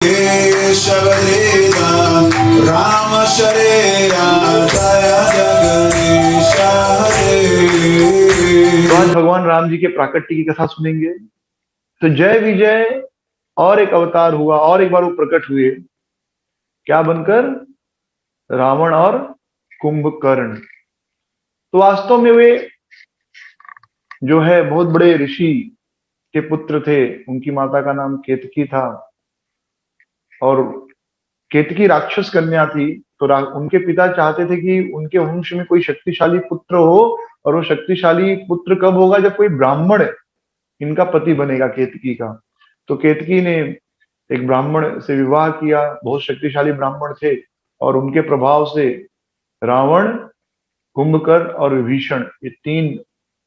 केशवदेवा राम शरेया दया जगदीश हरे। तो आज भगवान राम जी के प्राकट्य की कथा सुनेंगे। तो जय विजय और एक अवतार हुआ और एक बार वो प्रकट हुए, क्या बनकर? रावण और कुंभकर्ण। तो वास्तव में वे जो है बहुत बड़े ऋषि के पुत्र थे। उनकी माता का नाम केतकी था और केतकी राक्षस कन्या थी। तो उनके पिता चाहते थे कि उनके वंश में कोई शक्तिशाली पुत्र हो, और वो शक्तिशाली पुत्र कब होगा? जब कोई ब्राह्मण इनका पति बनेगा, केतकी का। तो केतकी ने एक ब्राह्मण से विवाह किया, बहुत शक्तिशाली ब्राह्मण थे, और उनके प्रभाव से रावण, कुंभकर्ण और विभीषण, ये तीन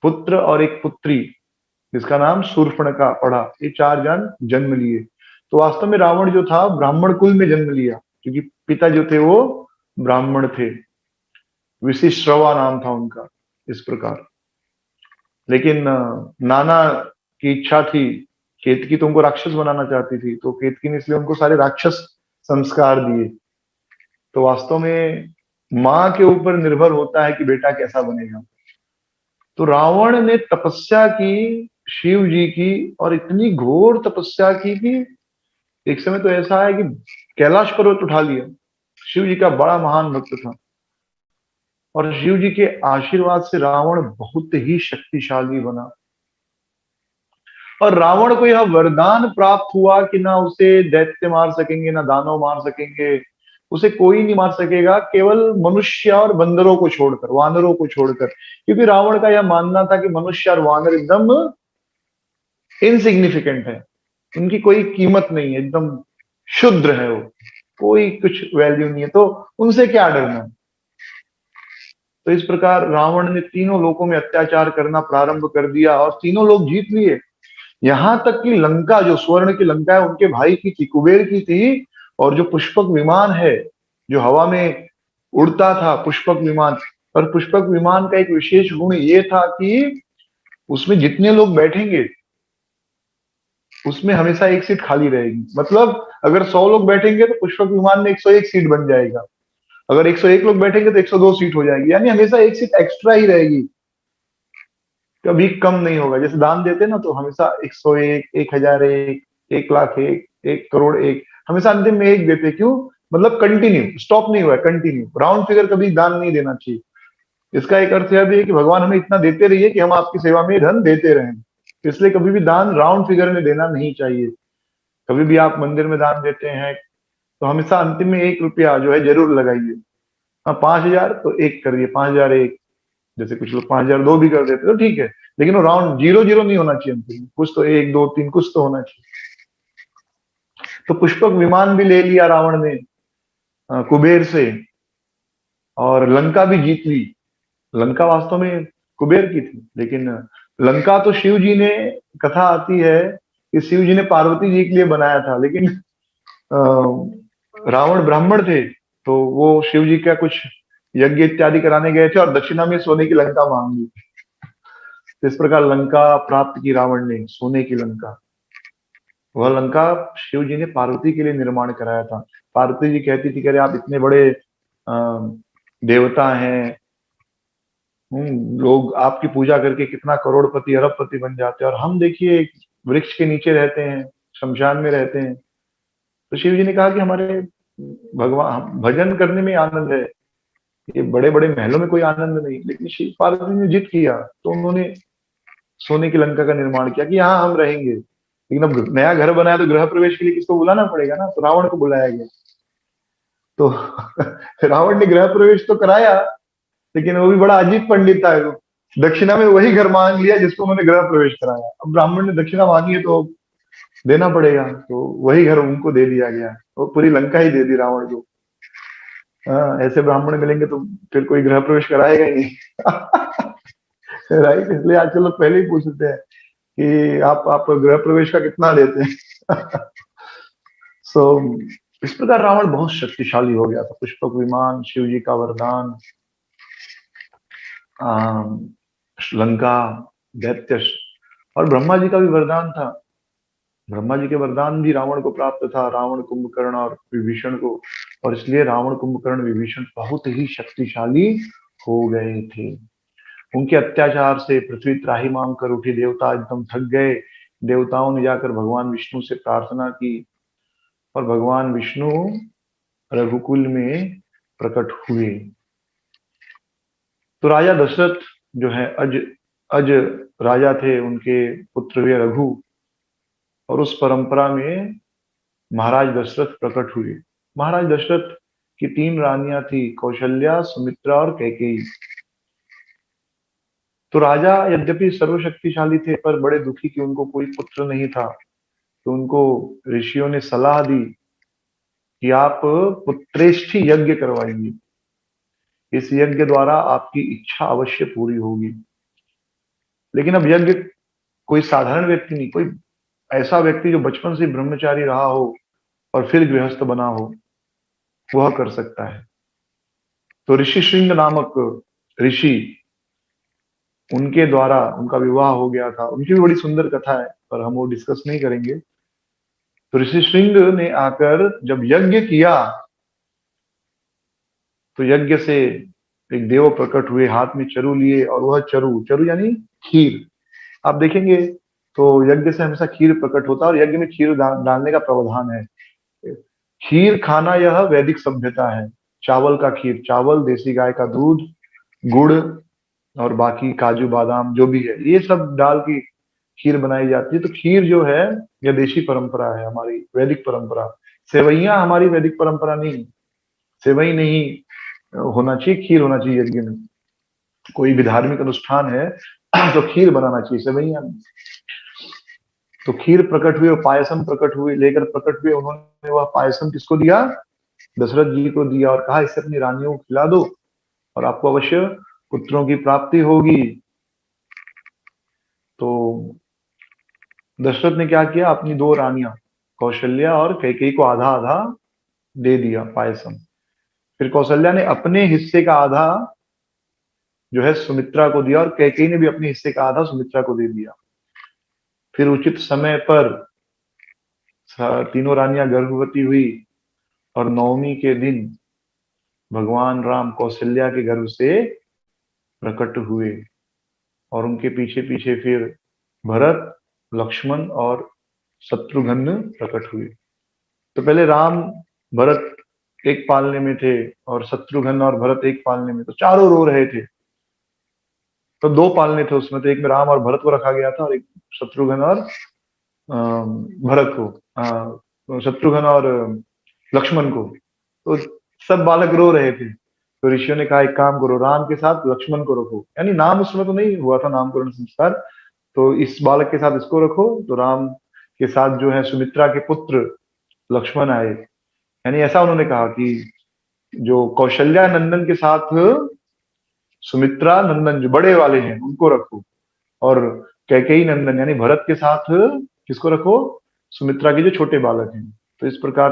पुत्र और एक पुत्री जिसका नाम शूर्पणखा पड़ा, ये चार जन जन्म लिए। तो वास्तव में रावण जो था ब्राह्मण कुल में जन्म लिया, क्योंकि पिता जो थे वो ब्राह्मण थे। विशिश्रवा नाम था उनका, इस प्रकार। लेकिन नाना की इच्छा थी, केतकी तो उनको राक्षस बनाना चाहती थी, तो केतकी ने इसलिए उनको सारे राक्षस संस्कार दिए। तो वास्तव में माँ के ऊपर निर्भर होता है कि बेटा कैसा बनेगा। तो रावण ने तपस्या की शिव जी की, और इतनी घोर तपस्या की कि एक समय तो ऐसा है कि कैलाश पर्वत उठा लिया। शिव जी का बड़ा महान भक्त था, और शिव जी के आशीर्वाद से रावण बहुत ही शक्तिशाली बना। और रावण को यह वरदान प्राप्त हुआ कि ना उसे दैत्य मार सकेंगे, ना दानव मार सकेंगे, उसे कोई नहीं मार सकेगा, केवल मनुष्य और बंदरों को छोड़कर, वानरों को छोड़कर। क्योंकि रावण का यह मानना था कि मनुष्य और वानर एकदम इनसिग्निफिकेंट है, उनकी कोई कीमत नहीं है, एकदम शुद्र है वो, कोई कुछ वैल्यू नहीं है, तो उनसे क्या डरना। तो इस प्रकार रावण ने तीनों लोकों में अत्याचार करना प्रारंभ कर दिया, और तीनों लोग जीत लिए। यहां तक कि लंका, जो स्वर्ण की लंका है, उनके भाई की थी, कुबेर की थी। और जो पुष्पक विमान है, जो हवा में उड़ता था, पुष्पक विमान। और पुष्पक विमान का एक विशेष गुण ये था कि उसमें जितने लोग बैठेंगे उसमें हमेशा एक सीट खाली रहेगी। मतलब अगर 100 लोग बैठेंगे तो पुष्पक विमान में 101 सीट बन जाएगा। अगर 101 लोग बैठेंगे तो 102 सीट हो जाएगी, यानी हमेशा एक सीट एक्स्ट्रा ही रहेगी, कभी कम नहीं होगा। जैसे दान देते ना, तो हमेशा 101, 1001, 1 लाख एक, 1 करोड़ एक, हमेशा अंतिम में एक देते। क्यों? मतलब कंटिन्यू, स्टॉप नहीं हुआ है, कंटिन्यू राउंड फिगर कभी दान नहीं देना चाहिए। इसका एक अर्थ यह भी है कि भगवान हमें इतना देते रहिए कि हम आपकी सेवा में धन देते रहें। इसलिए कभी भी दान राउंड फिगर में देना नहीं चाहिए। कभी भी आप मंदिर में दान देते हैं तो हमेशा अंतिम में 1 रुपया जो है जरूर लगाइए। हाँ, 5,000 तो एक कर दिए, 5,000 एक। जैसे कुछ लोग 5,000 दो भी कर देते तो ठीक है, लेकिन वो राउंड जीरो जीरो नहीं होना चाहिए अंतिम में, कुछ तो 1, 2, 3 कुछ तो होना चाहिए। तो पुष्पक विमान भी ले लिया रावण ने कुबेर से, और लंका भी जीत ली। लंका वास्तव में कुबेर की थी, लेकिन लंका तो शिव जी ने, कथा आती है कि शिव जी ने पार्वती जी के लिए बनाया था, लेकिन रावण ब्राह्मण थे, तो वो शिव जी का कुछ यज्ञ इत्यादि कराने गए थे, और दक्षिणा में सोने की लंका मांग ली। इस प्रकार लंका प्राप्त की रावण ने, सोने की लंका। वह लंका शिव जी ने पार्वती के लिए निर्माण कराया था। पार्वती जी कहती थी, कह रहे आप इतने बड़े देवता हैं, लोग आपकी पूजा करके कितना करोड़पति अरबपति बन जाते हैं, और हम देखिए एक वृक्ष के नीचे रहते हैं, शमशान में रहते हैं। तो शिव जी ने कहा कि हमारे भगवान, भजन करने में आनंद है, ये बड़े बड़े महलों में कोई आनंद नहीं। लेकिन शिव पार्वती ने जिद किया, तो उन्होंने सोने की लंका का निर्माण किया कि यहाँ हम रहेंगे। लेकिन अब नया घर बनाया तो गृह प्रवेश के लिए किसको बुलाना पड़ेगा ना, तो रावण को बुलाया गया। तो रावण ने गृह प्रवेश तो कराया, लेकिन वो भी बड़ा अजीब पंडित था। वो दक्षिणा में वही घर मांग लिया जिसको उन्होंने गृह प्रवेश कराया। अब ब्राह्मण ने दक्षिणा मांगी है तो देना पड़ेगा, तो वही घर उनको दे दिया गया। वो पूरी लंका ही दे दी रावण को। हाँ, ऐसे ब्राह्मण मिलेंगे तो फिर कोई गृह प्रवेश कराएगा ही नहीं। राइट, इसलिए आजकल लोग पहले ही पूछते हैं कि आप गृह प्रवेश का कितना लेते हैं। सो इस प्रकार रावण बहुत शक्तिशाली हो गया था। पुष्पक विमान, शिव जी का वरदान, लंका, दैत्य, और ब्रह्मा जी का भी वरदान था। ब्रह्मा जी के वरदान भी रावण को प्राप्त था, रावण, कुंभकर्ण और विभीषण को, और इसलिए रावण, कुंभकर्ण, विभीषण बहुत ही शक्तिशाली हो गए थे। उनके अत्याचार से पृथ्वी त्राहिमाम कर उठी, देवता एकदम थक गए। देवताओं ने जाकर भगवान विष्णु से प्रार्थना की और भगवान विष्णु रघुकुल में प्रकट हुए। तो राजा दशरथ जो है अज अज राजा थे, उनके पुत्र हुए रघु, और उस परंपरा में महाराज दशरथ प्रकट हुए। महाराज दशरथ की 3 रानियां थी, कौशल्या, सुमित्रा और कैकेयी। तो राजा यद्यपि सर्वशक्तिशाली थे, पर बड़े दुखी कि उनको कोई पुत्र नहीं था। तो उनको ऋषियों ने सलाह दी कि आप पुत्रेष्ठी यज्ञ करवाएंगे, इस यज्ञ द्वारा आपकी इच्छा अवश्य पूरी होगी। लेकिन अब यज्ञ कोई साधारण व्यक्ति नहीं, कोई ऐसा व्यक्ति जो बचपन से ब्रह्मचारी रहा हो और फिर गृहस्थ बना हो, वह कर सकता है। तो ऋषि श्रृंग नामक ऋषि, उनके द्वारा उनका विवाह हो गया था। उनकी भी बड़ी सुंदर कथा है, पर हम वो डिस्कस नहीं करेंगे। तो ऋषि श्रृंग ने आकर जब यज्ञ किया, तो यज्ञ से एक देव प्रकट हुए, हाथ में चरु लिए, और वह चरु, चरु यानी खीर। आप देखेंगे तो यज्ञ से हमेशा खीर प्रकट होता है, और यज्ञ में खीर डालने का प्रावधान है। खीर खाना यह वैदिक सभ्यता है। चावल का खीर, चावल, देसी गाय का दूध, गुड़ और बाकी काजू बादाम जो भी है, ये सब डाल की खीर बनाई जाती है। तो खीर जो है, यह देशी परंपरा है, हमारी वैदिक परंपरा। सेवैयां हमारी वैदिक परंपरा नहीं। सेवई नहीं होना चाहिए, खीर होना चाहिए यज्ञ में। कोई भी धार्मिक अनुष्ठान है तो खीर बनाना चाहिए, सेवैयां नहीं। तो खीर प्रकट हुई और पायसम प्रकट हुई, लेकर प्रकट हुए। उन्होंने वह पायसम किसको दिया? दशरथ जी को दिया, और कहा इसे अपनी रानियों को खिला दो और आपको अवश्य पुत्रों की प्राप्ति होगी। तो दशरथ ने क्या किया, अपनी 2 रानियां कौशल्या और कैकेयी को आधा आधा दे दिया पायसम। फिर कौशल्या ने अपने हिस्से का आधा जो है सुमित्रा को दिया, और कैकेयी ने भी अपने हिस्से का आधा सुमित्रा को दे दिया। फिर उचित समय पर तीनों रानियां गर्भवती हुई, और नवमी के दिन भगवान राम कौशल्या के गर्भ से प्रकट हुए, और उनके पीछे पीछे फिर भरत, लक्ष्मण और शत्रुघ्न प्रकट हुए। तो पहले राम, भरत एक पालने में थे, और शत्रुघ्न और भरत एक पालने में, तो चारों रो रहे थे। तो 2 पालने थे उसमें, तो एक में राम और भरत को रखा गया था, और एक शत्रुघ्न और भरत को, शत्रुघ्न और लक्ष्मण को। तो सब बालक रो रहे थे। तो ऋषियों ने कहा एक काम करो, राम के साथ लक्ष्मण को रखो, यानी नाम उसमें तो नहीं हुआ था नामकरण संस्कार, तो इस बालक के साथ इसको रखो। तो राम के साथ जो है सुमित्रा के पुत्र लक्ष्मण आए। यानी ऐसा उन्होंने कहा कि जो कौशल्या नंदन के साथ सुमित्रा नंदन जो बड़े वाले हैं उनको रखो, और कैकेयी नंदन यानी भरत के साथ किसको रखो? सुमित्रा के जो छोटे बालक हैं। तो इस प्रकार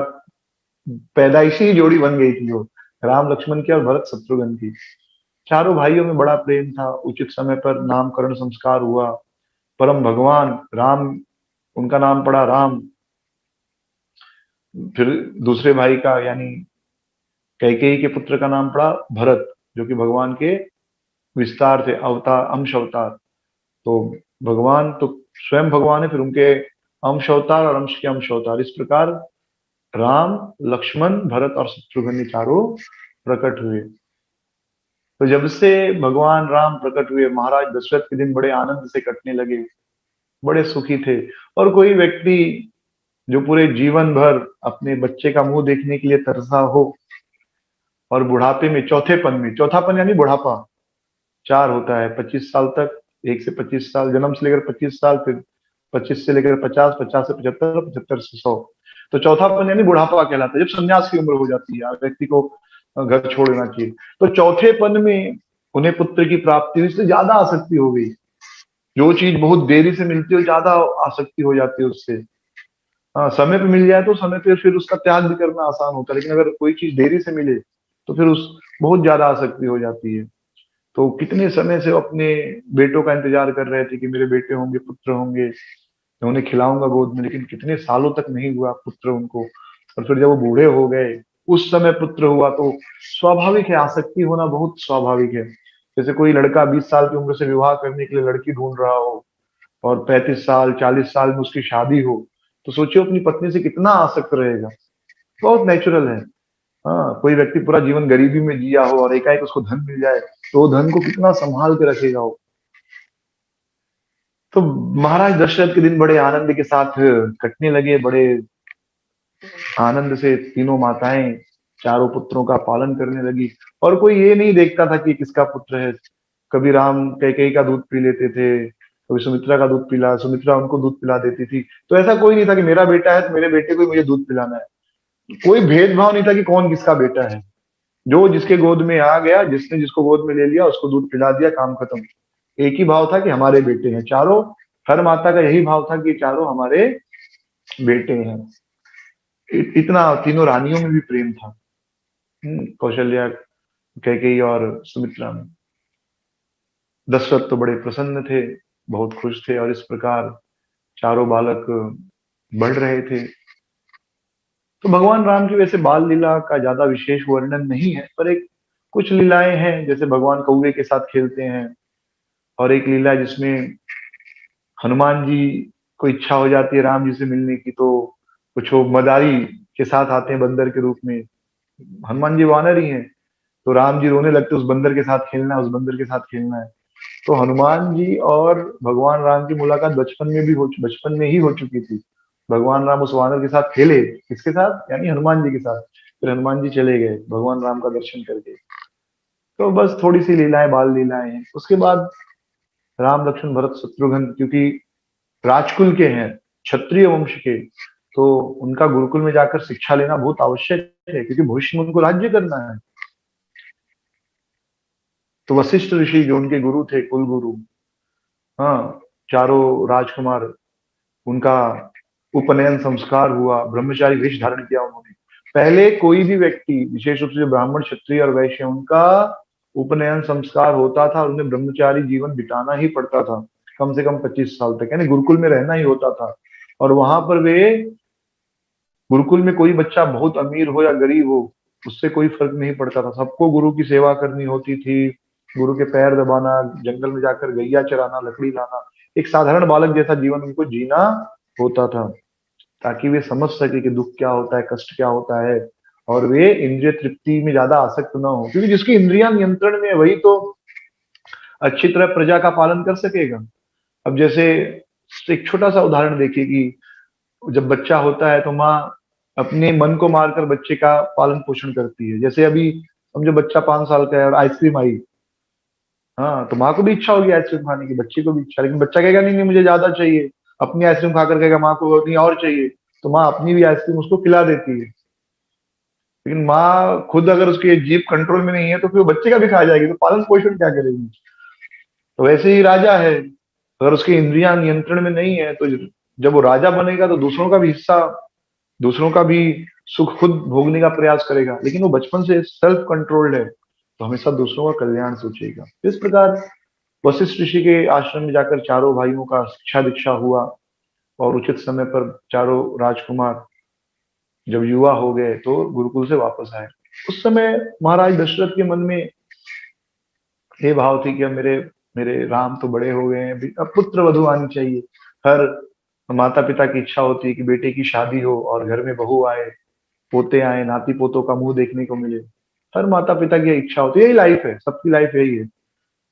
पैदाइशी ही जोड़ी बन गई थी वो, राम लक्ष्मण की और भरत शत्रुघ्न की। चारों भाइयों में बड़ा प्रेम था। उचित समय पर नामकरण संस्कार हुआ। परम भगवान राम, उनका नाम पड़ा राम। फिर दूसरे भाई का यानी कैकेयी के पुत्र का नाम पड़ा भरत, जो कि भगवान के विस्तार थे, अवतार, अंश अवतार। तो भगवान तो स्वयं भगवान है, फिर उनके अंश अवतार और अंश के अंश अवतार। इस प्रकार राम, लक्ष्मण, भरत और शत्रुघ्न ये चारों प्रकट हुए। तो जब से भगवान राम प्रकट हुए, महाराज दशरथ के दिन बड़े आनंद से कटने लगे, बड़े सुखी थे। और कोई व्यक्ति जो पूरे जीवन भर अपने बच्चे का मुंह देखने के लिए तरसा हो, और बुढ़ापे में, चौथेपन में, चौथापन यानी बुढ़ापा 4 होता है, 25 साल तक, 1 से 25 साल, जन्म से लेकर 25 साल, फिर 25 से लेकर 50, 50 से 75, 75 से 100। तो चौथापन यानी बुढ़ापा कहलाता है, जब संन्यास की उम्र हो जाती है, व्यक्ति को घर छोड़ देना चाहिए। तो चौथेपन में उन्हें पुत्र की प्राप्ति हुई, इससे ज्यादा आसक्ति हो गई। जो चीज बहुत देरी से मिलती है, ज्यादा आसक्ति हो जाती है उससे। हाँ, समय पे मिल जाए तो समय पे फिर उसका त्याग भी करना आसान होता है, लेकिन अगर कोई चीज देरी से मिले तो फिर उस बहुत ज्यादा आसक्ति हो जाती है। तो कितने समय से वो अपने बेटों का इंतजार कर रहे थे कि मेरे बेटे होंगे, पुत्र होंगे। मैं उन्हें खिलाऊंगा गोद में, लेकिन कितने सालों तक नहीं हुआ पुत्र उनको। और फिर जब वो बूढ़े हो गए, उस समय पुत्र हुआ, तो स्वाभाविक है, आसक्ति होना बहुत स्वाभाविक है। जैसे कोई लड़का 20 साल की उम्र से विवाह करने के लिए लड़की ढूंढ रहा हो और 35 साल 40 साल में उसकी शादी हो, तो सोचिए अपनी पत्नी से कितना आसक्त रहेगा। बहुत नेचुरल है। हाँ, कोई व्यक्ति पूरा जीवन गरीबी में जिया हो और एकाएक उसको धन मिल जाए, तो वो धन को कितना संभाल के रखेगा वो। तो महाराज दशरथ के दिन बड़े आनंद के साथ कटने लगे। बड़े आनंद से तीनों माताएं चारों पुत्रों का पालन करने लगी। और कोई ये नहीं देखता था कि किसका पुत्र है। कभी राम कैकेयी का दूध पी लेते थे, कभी सुमित्रा का दूध पिला, सुमित्रा उनको दूध पिला देती थी। तो ऐसा कोई नहीं था कि मेरा बेटा है तो मेरे बेटे को ही मुझे दूध पिलाना है। कोई भेदभाव नहीं था कि कौन किसका बेटा है। जो जिसके गोद में आ गया, जिसने जिसको गोद में ले लिया, उसको दूध पिला दिया, काम खत्म। एक ही भाव था कि हमारे बेटे हैं चारों। हर माता का यही भाव था कि चारों हमारे बेटे हैं। इतना तीनों रानियों में भी प्रेम था, कौशल्या, कैकेयी और सुमित्रा में। दशरथ तो बड़े प्रसन्न थे, बहुत खुश थे, और इस प्रकार चारों बालक बढ़ रहे थे। तो भगवान राम की वैसे बाल लीला का ज्यादा विशेष वर्णन नहीं है, पर एक कुछ लीलाएं हैं। जैसे भगवान कौवे के साथ खेलते हैं, और एक लीला जिसमें हनुमान जी को इच्छा हो जाती है राम जी से मिलने की, तो कुछ वो मदारी के साथ आते हैं बंदर के रूप में। हनुमान जी वानर ही हैं, तो राम जी रोने लगते उस बंदर के साथ खेलना है, उस बंदर के साथ खेलना है। तो हनुमान जी और भगवान राम की मुलाकात बचपन में ही हो चुकी थी। भगवान राम उस वानर के साथ खेले, किसके साथ, यानी हनुमान जी के साथ। फिर हनुमान जी चले गए भगवान राम का दर्शन करके। तो बस थोड़ी सी लीलाएं, बाल लीलाएं हैं। उसके बाद राम लक्ष्मण भरत शत्रुघ्न, क्योंकि राजकुल के हैं, क्षत्रिय वंश के, तो उनका गुरुकुल में जाकर शिक्षा लेना बहुत आवश्यक है, क्योंकि भविष्य में उनको राज्य करना है। तो वशिष्ठ ऋषि जो उनके गुरु थे, कुल गुरु, हाँ, चारों राजकुमार, उनका उपनयन संस्कार हुआ, ब्रह्मचारी वेश धारण किया उन्होंने। पहले कोई भी व्यक्ति, विशेष रूप से जो ब्राह्मण, क्षत्रिय और वैश्य, उनका उपनयन संस्कार होता था और उन्हें ब्रह्मचारी जीवन बिताना ही पड़ता था, कम से कम 25 साल तक, यानी गुरुकुल में रहना ही होता था। और वहां पर वे, गुरुकुल में कोई बच्चा बहुत अमीर हो या गरीब हो, उससे कोई फर्क नहीं पड़ता था, सबको गुरु की सेवा करनी होती थी। गुरु के पैर दबाना, जंगल में जाकर गैया चराना, लकड़ी लाना, एक साधारण बालक जैसा जीवन उनको जीना होता था, ताकि वे समझ सके कि दुख क्या होता है, कष्ट क्या होता है, और वे इंद्रिय तृप्ति में ज्यादा आसक्त ना हो। क्योंकि जिसकी इंद्रियां नियंत्रण में है, वही तो अच्छी तरह प्रजा का पालन कर सकेगा। अब जैसे एक छोटा सा उदाहरण देखिए कि जब बच्चा होता है तो माँ अपने मन को मारकर बच्चे का पालन पोषण करती है। जैसे अभी समझो बच्चा 5 साल का है और आइसक्रीम आई, हाँ, तो माँ को भी इच्छा होगी आइसक्रीम खाने की, बच्चे को भी इच्छा, लेकिन बच्चा कहेगा नहीं नहीं मुझे ज्यादा चाहिए, अपनी आइसक्रीम खाकर कहेगा माँ को नहीं और चाहिए, तो माँ अपनी भी आइसक्रीम उसको खिला देती है। लेकिन माँ खुद अगर उसकी जीभ कंट्रोल में नहीं है तो फिर वो बच्चे का भी खा जाएगी, तो पालन पोषण क्या करेगी। तो वैसे ही राजा है, अगर उसकी इंद्रियां नियंत्रण में नहीं है, तो जब वो राजा बनेगा तो दूसरों का भी हिस्सा, दूसरों का भी सुख खुद भोगने का प्रयास करेगा। लेकिन वो बचपन से सेल्फ कंट्रोल्ड है, तो हमेशा दूसरों का कल्याण सोचेगा। इस प्रकार वशिष्ठ ऋषि के आश्रम में जाकर चारों भाइयों का शिक्षा दीक्षा हुआ, और उचित समय पर चारों राजकुमार जब युवा हो गए तो गुरुकुल से वापस आए। उस समय महाराज दशरथ के मन में ये भाव थी कि अब मेरे मेरे राम तो बड़े हो गए हैं, अब पुत्र वधु आनी चाहिए। हर माता पिता की इच्छा होती है कि बेटे की शादी हो और घर में बहू आए, पोते आए, नाती पोतों का मुंह देखने को मिले। हर माता पिता की इच्छा होती है, यही लाइफ है, सबकी लाइफ यही है।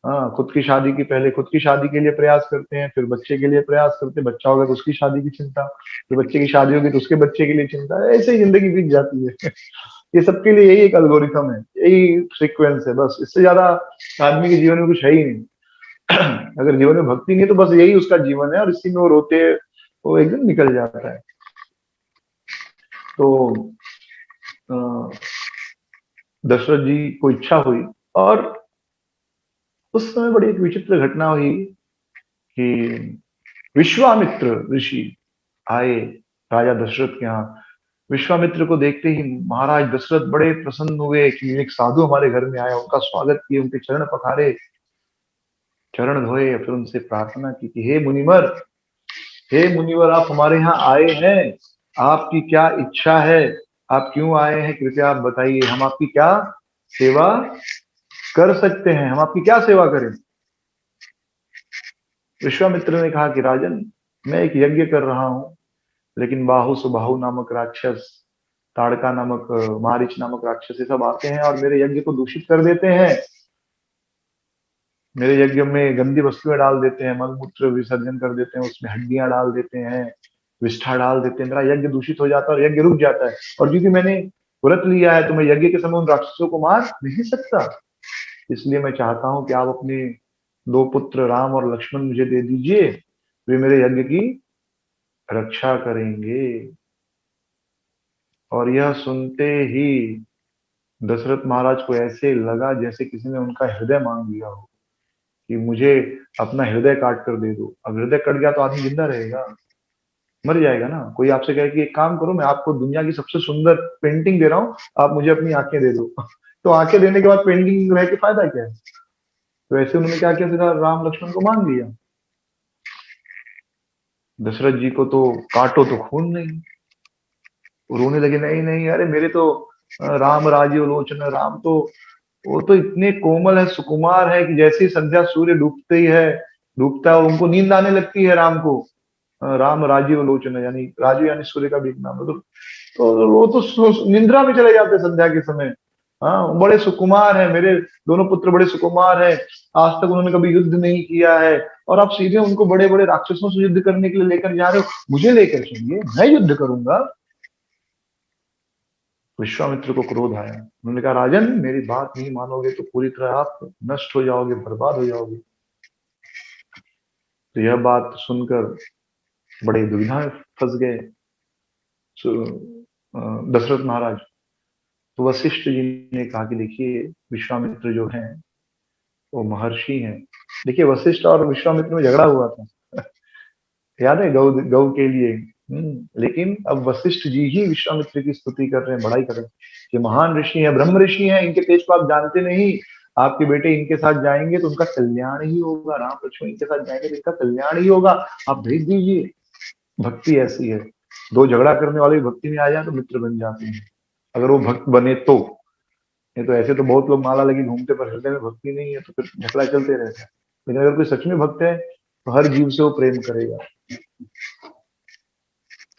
हाँ, खुद की शादी की, पहले खुद की शादी के लिए प्रयास करते हैं, फिर बच्चे के लिए प्रयास करते हैं, बच्चा होगा तो उसकी शादी की चिंता, फिर बच्चे की शादी होगी तो उसके बच्चे के लिए चिंता, ऐसे ही जिंदगी बीत जाती है। ये सबके लिए यही एक एल्गोरिथम है, यही सीक्वेंस है, बस इससे ज्यादा आदमी के जीवन में कुछ है ही नहीं। अगर जीवन में भक्ति नहीं है तो बस यही उसका जीवन है, और इसी में वो रोते, वो एक दिन निकल जाता है। तो अ, दशरथ जी को इच्छा हुई, और उस समय बड़ी एक विचित्र घटना हुई कि विश्वामित्र ऋषि आए राजा दशरथ के यहाँ। विश्वामित्र को देखते ही महाराज दशरथ बड़े प्रसन्न हुए कि एक साधु हमारे घर में आया, उनका स्वागत किए, उनके चरण पखारे, चरण धोए, फिर उनसे प्रार्थना की कि हे मुनिवर, हे मुनिवर, आप हमारे यहाँ आए हैं, आपकी क्या इच्छा है, आप क्यों आए हैं, कृपया आप बताइए, हम आपकी क्या सेवा कर सकते हैं, हम आपकी क्या सेवा करें। विश्वामित्र ने कहा कि राजन, मैं एक यज्ञ कर रहा हूं, लेकिन बाहु सुबाहु नामक राक्षस, ताड़का नामक मारीच नामक राक्षस, ये सब आते हैं और मेरे यज्ञ को दूषित कर देते हैं। मेरे यज्ञ में गंदी वस्तुएं डाल देते हैं, मलमूत्र विसर्जन कर देते हैं, उसमें हड्डियां डाल देते हैं, विष्ठा डाल देते हैं, मेरा यज्ञ दूषित हो जाता है और यज्ञ रुक जाता है। और क्योंकि मैंने व्रत लिया है तो मैं यज्ञ के समय उन राक्षसों को मार नहीं सकता। इसलिए मैं चाहता हूं कि आप अपने दो पुत्र राम और लक्ष्मण मुझे दे दीजिए, वे मेरे यज्ञ की रक्षा करेंगे। और यह सुनते ही दशरथ महाराज को ऐसे लगा जैसे किसी ने उनका हृदय मांग लिया हो, कि मुझे अपना हृदय काट कर दे दो। अब हृदय कट गया तो आदमी जिंदा रहेगा, मर जाएगा ना। कोई आपसे कहे कि एक काम करो, मैं आपको दुनिया की सबसे सुंदर पेंटिंग दे रहा हूँ, आप मुझे अपनी आंखें दे दो। तो आंखें देने के बाद पेंटिंग रह के फायदा क्या है। तो ऐसे उन्होंने क्या किया, सीधा राम लक्ष्मण को मांग लिया। दशरथ जी को तो काटो तो खून नहीं, रोने लगे, नहीं नहीं, अरे मेरे तो राम राजीव लोचन, राम तो वो तो इतने कोमल है, सुकुमार है कि जैसे ही संध्या सूर्य डूबते ही है, डूबता है और उनको नींद आने लगती है राम को। राम राजीव लोचन है, यानी राजीव यानी सूर्य का भी एक नाम है। तो वो तो निंद्रा में चले जाते हैं संध्या के समय। हाँ, बड़े सुकुमार है मेरे दोनों पुत्र, बड़े सुकुमार है, आज तक उन्होंने कभी युद्ध नहीं किया है, और आप सीधे उनको बड़े बड़े राक्षसों से युद्ध करने के लिए लेकर जा रहे हो। मुझे लेकर चलिए, मैं युद्ध करूंगा। विश्वामित्र को क्रोध आया, उन्होंने कहा राजन, मेरी बात नहीं मानोगे तो पूरी तरह आप नष्ट हो जाओगे, बर्बाद हो जाओगे। तो यह बात सुनकर बड़े दुविधा में फंस गए दशरथ महाराज। तो वशिष्ठ जी ने कहा कि देखिए, विश्वामित्र जो हैं वो महर्षि हैं। देखिए, वशिष्ठ और विश्वामित्र में झगड़ा हुआ था, याद है, गौ गौ के लिए। लेकिन अब वशिष्ठ जी ही विश्वामित्र की स्तुति कर रहे हैं, बड़ाई कर रहे हैं कि महान ऋषि हैं, ब्रह्म ऋषि हैं, इनके तेज को आप जानते नहीं, आपके बेटे इनके साथ जाएंगे तो उनका कल्याण ही होगा, राम लक्ष्मण इनके साथ जाएंगे तो इनका कल्याण ही होगा, आप भेज दीजिए। भक्ति ऐसी है, दो झगड़ा करने वाले भक्ति में आ जाए तो मित्र बन जाते हैं, अगर वो भक्त बने तो। नहीं तो ऐसे तो बहुत लोग माला लगी घूमते, पर हृदय में भक्ति नहीं है तो फिर झगड़ा चलते रहता है। लेकिन अगर कोई सच में भक्त है तो हर जीव से वो प्रेम करेगा।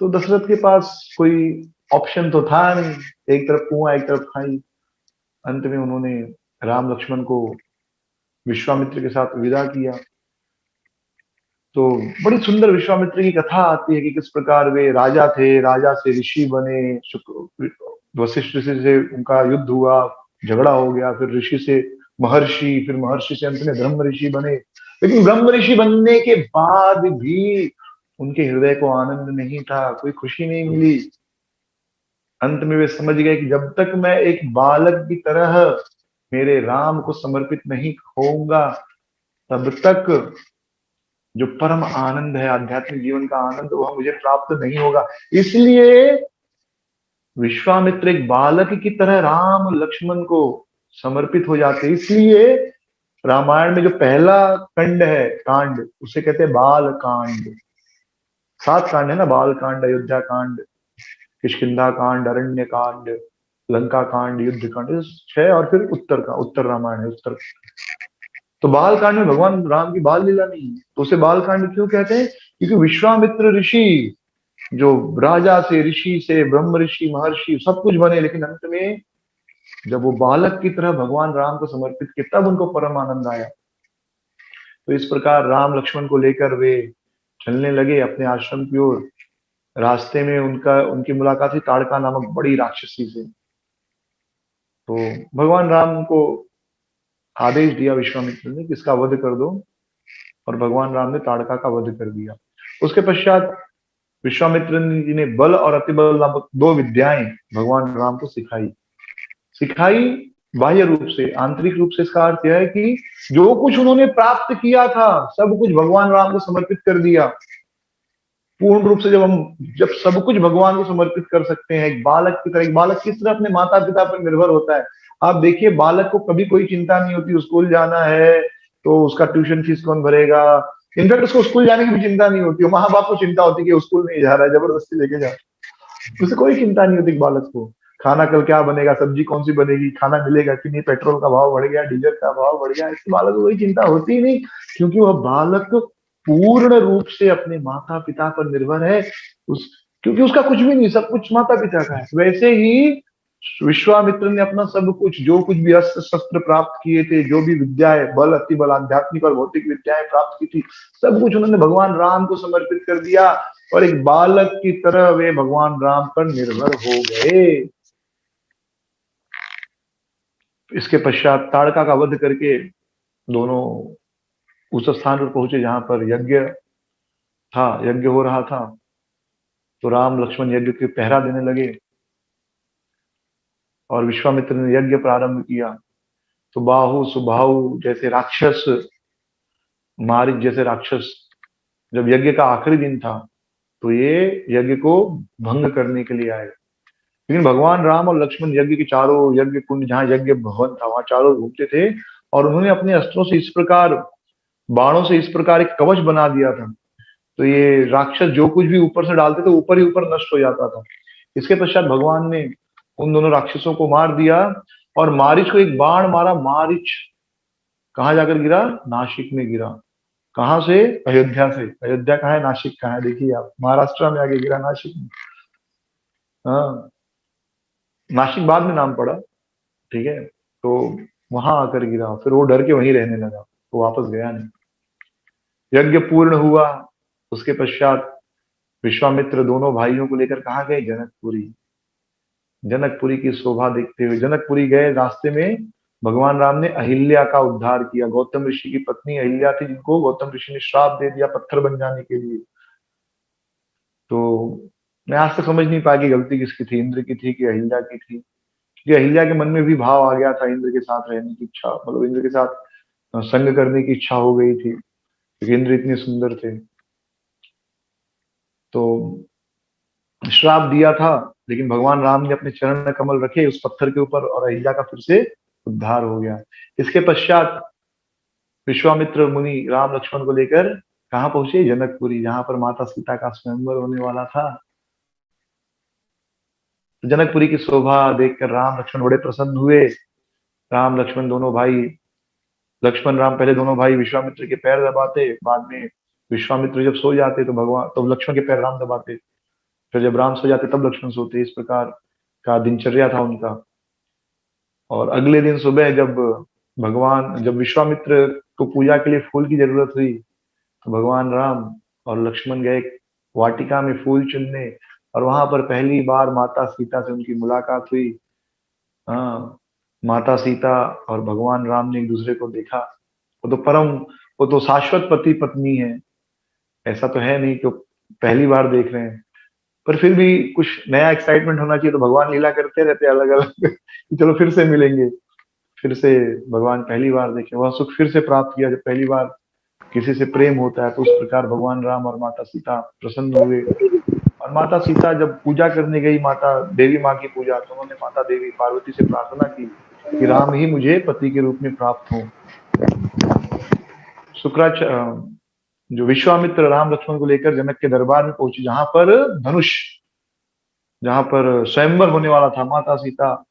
तो दशरथ के पास कोई ऑप्शन तो था नहीं, एक तरफ कुआं एक तरफ खाई। अंत में उन्होंने राम लक्ष्मण को विश्वामित्र के साथ विदा किया। तो बड़ी सुंदर विश्वामित्र की कथा आती है कि किस प्रकार वे राजा थे, राजा से ऋषि बने, वशिष्ठ ऋषि से उनका युद्ध हुआ, झगड़ा हो गया, फिर ऋषि से महर्षि, फिर महर्षि से अंत में ब्रह्म ऋषि बने। लेकिन ब्रह्म ऋषि बनने के बाद भी उनके हृदय को आनंद नहीं था, कोई खुशी नहीं मिली। अंत में वे समझ गए कि जब तक मैं एक बालक की तरह मेरे राम को समर्पित नहीं होऊंगा, तब तक जो परम आनंद है, आध्यात्मिक जीवन का आनंद, वह मुझे प्राप्त नहीं होगा। इसलिए विश्वामित्र एक बालक की तरह राम लक्ष्मण को समर्पित हो जाते। इसलिए रामायण में जो पहला खंड है, कांड, उसे कहते हैं बाल कांड। 7 कांड है ना, बाल कांड, अयोध्या कांड, किष्किंधा कांड, अरण्य कांड, लंका कांड, युद्ध कांड, 6, और फिर उत्तर का उत्तर रामायण है, उत्तर। तो बाल कांड में भगवान राम की बाल लीला नहीं है, तो उसे बाल कांड क्यों कहते हैं? क्योंकि विश्वामित्र ऋषि जो राजा से, ऋषि से, ब्रह्म ऋषि, महर्षि सब कुछ बने, लेकिन अंत में जब वो बालक की तरह भगवान राम को समर्पित किए, तब उनको परम आनंद आया। तो इस प्रकार राम लक्ष्मण को लेकर वे चलने लगे अपने आश्रम की ओर। रास्ते में उनकी मुलाकात हुई ताड़का नामक बड़ी राक्षसी से। तो भगवान राम को आदेश दिया विश्वामित्र ने कि इसका वध कर दो, और भगवान राम ने ताड़का का वध कर दिया। उसके पश्चात विश्वामित्र जी ने बल और अतिबल नामक 2 विद्याएं भगवान राम को सिखाई बाह्य रूप से। आंतरिक रूप से इसका अर्थ यह है कि जो कुछ उन्होंने प्राप्त किया था, सब कुछ भगवान राम को समर्पित कर दिया। पूर्ण रूप से जब सब कुछ भगवान को समर्पित कर सकते हैं, एक बालक की तरह, एक बालक किस तरह अपने माता पिता पर निर्भर होता है। आप देखिए, बालक को कभी कोई चिंता नहीं होती, स्कूल जाना है तो उसका ट्यूशन फीस कौन भरेगा, इनफैक्ट उसको स्कूल जाने की भी चिंता नहीं होती, माँ बाप को चिंता होती कि वो स्कूल नहीं जा रहा है, जबरदस्ती लेके जा, उसे कोई चिंता नहीं होती बालक को। खाना कल क्या बनेगा, सब्जी कौन सी बनेगी, खाना मिलेगा कि नहीं, पेट्रोल का भाव बढ़ गया, डीजल का भाव बढ़ गया, इससे बालक को कोई चिंता होती ही नहीं, क्योंकि वह बालक पूर्ण रूप से अपने माता पिता पर निर्भर है। उस क्योंकि उसका कुछ भी नहीं, सब कुछ माता पिता का है। वैसे ही विश्वामित्र ने अपना सब कुछ, जो कुछ भी अस्त्र शस्त्र प्राप्त किए थे, जो भी विद्याएं, बल अति बल, आध्यात्मिक और भौतिक विद्याएं प्राप्त की थी, सब कुछ उन्होंने भगवान राम को समर्पित कर दिया, और एक बालक की तरह वे भगवान राम पर निर्भर हो गए। इसके पश्चात ताड़का का वध करके दोनों उस स्थान पर पहुंचे जहां पर यज्ञ था, यज्ञ हो रहा था। तो राम लक्ष्मण यज्ञ के पहरा देने लगे, और विश्वामित्र ने यज्ञ प्रारंभ किया। तो बाहु सुबाहु जैसे राक्षस, मारीच जैसे राक्षस, जब यज्ञ का आखिरी दिन था तो ये यज्ञ को भंग करने के लिए आए। लेकिन भगवान राम और लक्ष्मण यज्ञ के चारों, यज्ञ कुंड जहां यज्ञ भवन था वहां चारों घूमते थे, और उन्होंने अपने अस्त्रों से इस प्रकार, बाणों से इस प्रकार एक कवच बना दिया था, तो ये राक्षस जो कुछ भी ऊपर से डालते थे ऊपर ही ऊपर नष्ट हो जाता था। इसके पश्चात भगवान ने उन दोनों राक्षसों को मार दिया, और मारीच को एक बाण मारा। मारीच कहाँ जाकर गिरा? नासिक में गिरा। कहाँ से? अयोध्या से। अयोध्या कहाँ है, नासिक कहाँ है, देखिए आप, महाराष्ट्र में आगे गिरा, नासिक में। हाँ, नासिक बाद में नाम पड़ा, ठीक है। तो वहां आकर गिरा, फिर वो डर के वहीं रहने लगा, वो वापस गया नहीं। यज्ञ पूर्ण हुआ, उसके पश्चात विश्वामित्र दोनों भाइयों को लेकर कहाँ गए? जनकपुरी। जनकपुरी की शोभा देखते हुए जनकपुरी गए। रास्ते में भगवान राम ने अहिल्या का उद्धार किया। गौतम ऋषि की पत्नी अहिल्या थी, जिनको गौतम ऋषि ने श्राप दे दिया पत्थर बन जाने के लिए। तो मैं आज तक समझ नहीं पाया कि गलती किसकी थी, इंद्र की थी कि अहिल्या की थी, क्योंकि अहिल्या के मन में भी भाव आ गया था, इंद्र के साथ रहने की इच्छा, मतलब इंद्र के साथ संग करने की इच्छा हो गई थी, क्योंकि इंद्र इतने सुंदर थे। तो श्राप दिया था, लेकिन भगवान राम ने अपने चरण कमल रखे उस पत्थर के ऊपर, और अहिल्या का फिर से उद्धार हो गया। इसके पश्चात विश्वामित्र मुनि राम लक्ष्मण को लेकर कहाँ पहुंचे? जनकपुरी, जहां पर माता सीता का स्वयंवर होने वाला था। तो जनकपुरी की शोभा देखकर राम लक्ष्मण बड़े प्रसन्न हुए। राम लक्ष्मण दोनों भाई, लक्ष्मण राम पहले दोनों भाई विश्वामित्र के पैर दबाते, बाद में विश्वामित्र जब सो जाते तो भगवान, तो लक्ष्मण के पैर राम दबाते, फिर जब राम सो जाते तब लक्ष्मण सोते। इस प्रकार का दिनचर्या था उनका। और अगले दिन सुबह जब विश्वामित्र को पूजा के लिए फूल की जरूरत हुई, तो भगवान राम और लक्ष्मण गए वाटिका में फूल चुनने, और वहां पर पहली बार माता सीता से उनकी मुलाकात हुई। हाँ, माता सीता और भगवान राम ने एक दूसरे को देखा। वो तो शाश्वत पति पत्नी है, ऐसा तो है नहीं कि वो पहली बार देख रहे हैं। पर फिर भी कुछ नया एक्साइटमेंट होना चाहिए, तो भगवान लीला करते रहते अलग अलग चलो फिर से मिलेंगे। फिर से भगवान पहली बार देखे, वह सुख फिर से प्राप्त किया। जब पहली बार किसी से प्रेम होता है तो उस प्रकार भगवान राम और माता सीता प्रसन्न हुए। और माता सीता जब पूजा करने गई, माता देवी माँ की पूजा, तो उन्होंने माता देवी पार्वती से प्रार्थना की कि राम ही मुझे पति के रूप में प्राप्त हो। शुक्राचार्य जो विश्वामित्र राम लक्ष्मण को लेकर जनक के दरबार में पहुंचे, जहां पर स्वयंवर होने वाला था। माता सीता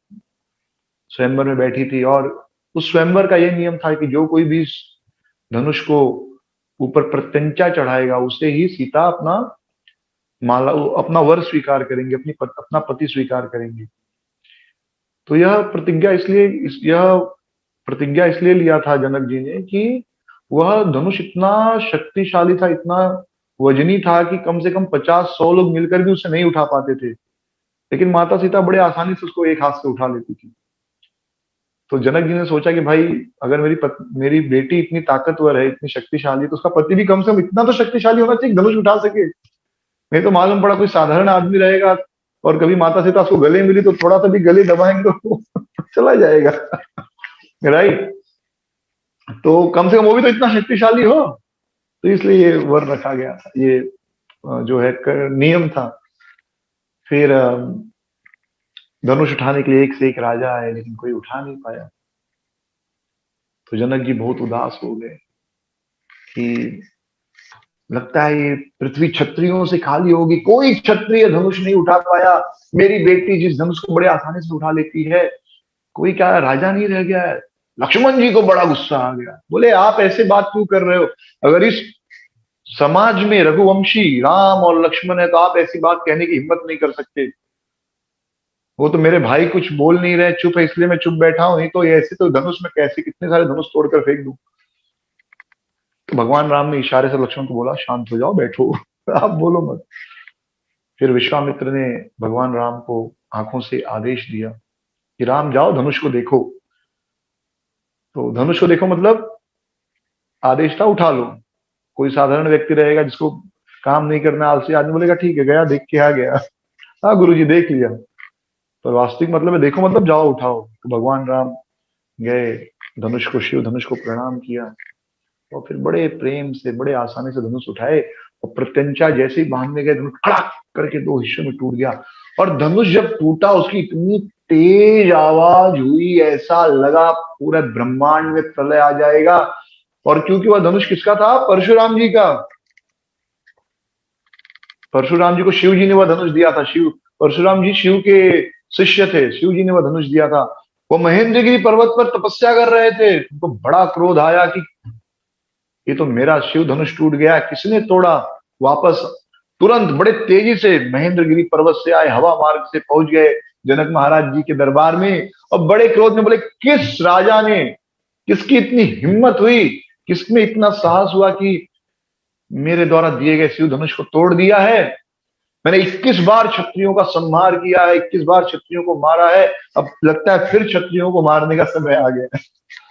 स्वयंवर में बैठी थी, और उस स्वयंवर का यह नियम था कि जो कोई भी इस धनुष को ऊपर प्रत्यंचा चढ़ाएगा, उसे ही सीता अपना वर स्वीकार करेंगे, अपना पति स्वीकार करेंगे। तो यह प्रतिज्ञा इसलिए लिया था जनक जी ने कि वह धनुष इतना शक्तिशाली था, इतना वजनी था कि कम से कम 50-100 लोग मिलकर भी उसे नहीं उठा पाते थे। लेकिन माता सीता बड़े आसानी से उसको एक हाथ से उठा लेती थी। तो जनक जी ने सोचा कि भाई, अगर मेरी बेटी इतनी ताकतवर है, इतनी शक्तिशाली है, तो उसका पति भी कम से कम इतना तो शक्तिशाली होना चाहिए, धनुष उठा सके। नहीं तो मालूम पड़ा कोई साधारण आदमी रहेगा, और कभी माता सीता उसको गले मिली तो थोड़ा सा भी गले दबाएंगे तो चला जाएगा, राइट। तो कम से कम वो भी तो इतना शक्तिशाली हो। तो इसलिए ये वर रखा गया था, ये जो है नियम था। फिर धनुष उठाने के लिए एक से एक राजा आए, लेकिन कोई उठा नहीं पाया। तो जनक जी बहुत उदास हो गए कि लगता है ये पृथ्वी क्षत्रियों से खाली होगी, कोई क्षत्रिय धनुष नहीं उठा पाया, मेरी बेटी जिस धनुष को बड़े आसानी से उठा लेती है, कोई क्या राजा नहीं रह गया है। लक्ष्मण जी को बड़ा गुस्सा आ गया, बोले आप ऐसे बात क्यों कर रहे हो? अगर इस समाज में रघुवंशी राम और लक्ष्मण है तो आप ऐसी बात कहने की हिम्मत नहीं कर सकते। वो तो मेरे भाई कुछ बोल नहीं रहे, चुप है इसलिए मैं चुप बैठा हूं, नहीं तो ये ऐसे तो धनुष में कैसे कितने सारे धनुष तोड़कर फेंक दूं। तो भगवान राम ने इशारे से लक्ष्मण को बोला शांत हो जाओ, बैठो आप बोलो मत। फिर विश्वामित्र ने भगवान राम को आंखों से आदेश दिया कि राम जाओ धनुष को देखो। तो धनुष को देखो मतलब आदेश था उठा लो। कोई साधारण व्यक्ति रहेगा जिसको काम नहीं करना, आलसी आदमी बोलेगा ठीक है गया देख के आ गया, हाँ गुरु जी देख लिया। पर वास्तविक मतलब है देखो मतलब जाओ उठाओ। तो भगवान राम गए, धनुष को शिव धनुष को प्रणाम किया और फिर बड़े प्रेम से बड़े आसानी से धनुष उठाए और प्रत्यंचा जैसे ही बांधने गए धनुष कड़ाक करके दो हिस्सों में टूट गया। और धनुष जब टूटा उसकी इतनी तेज आवाज हुई, ऐसा लगा पूरे ब्रह्मांड में प्रलय आ जाएगा। और क्योंकि वह धनुष किसका था? परशुराम जी का। परशुराम जी को शिव जी ने वह धनुष दिया था। शिव परशुराम जी शिव के शिष्य थे, शिव जी ने वह धनुष दिया था। वो महेंद्रगिरी पर्वत पर तपस्या कर रहे थे, उनको बड़ा क्रोध आया कि ये तो मेरा शिव धनुष टूट गया, किसने तोड़ा? वापस तुरंत बड़े तेजी से महेंद्रगिरी पर्वत से आए, हवा मार्ग से पहुंच गए जनक महाराज जी के दरबार में और बड़े क्रोध में बोले किस राजा ने, किसकी इतनी हिम्मत हुई, किसमें इतना साहस हुआ कि मेरे द्वारा दिए गए शिव धनुष को तोड़ दिया है? मैंने 21 बार क्षत्रियों का संहार किया है, 21 बार क्षत्रियों को मारा है, अब लगता है फिर क्षत्रियों को मारने का समय आ गया है।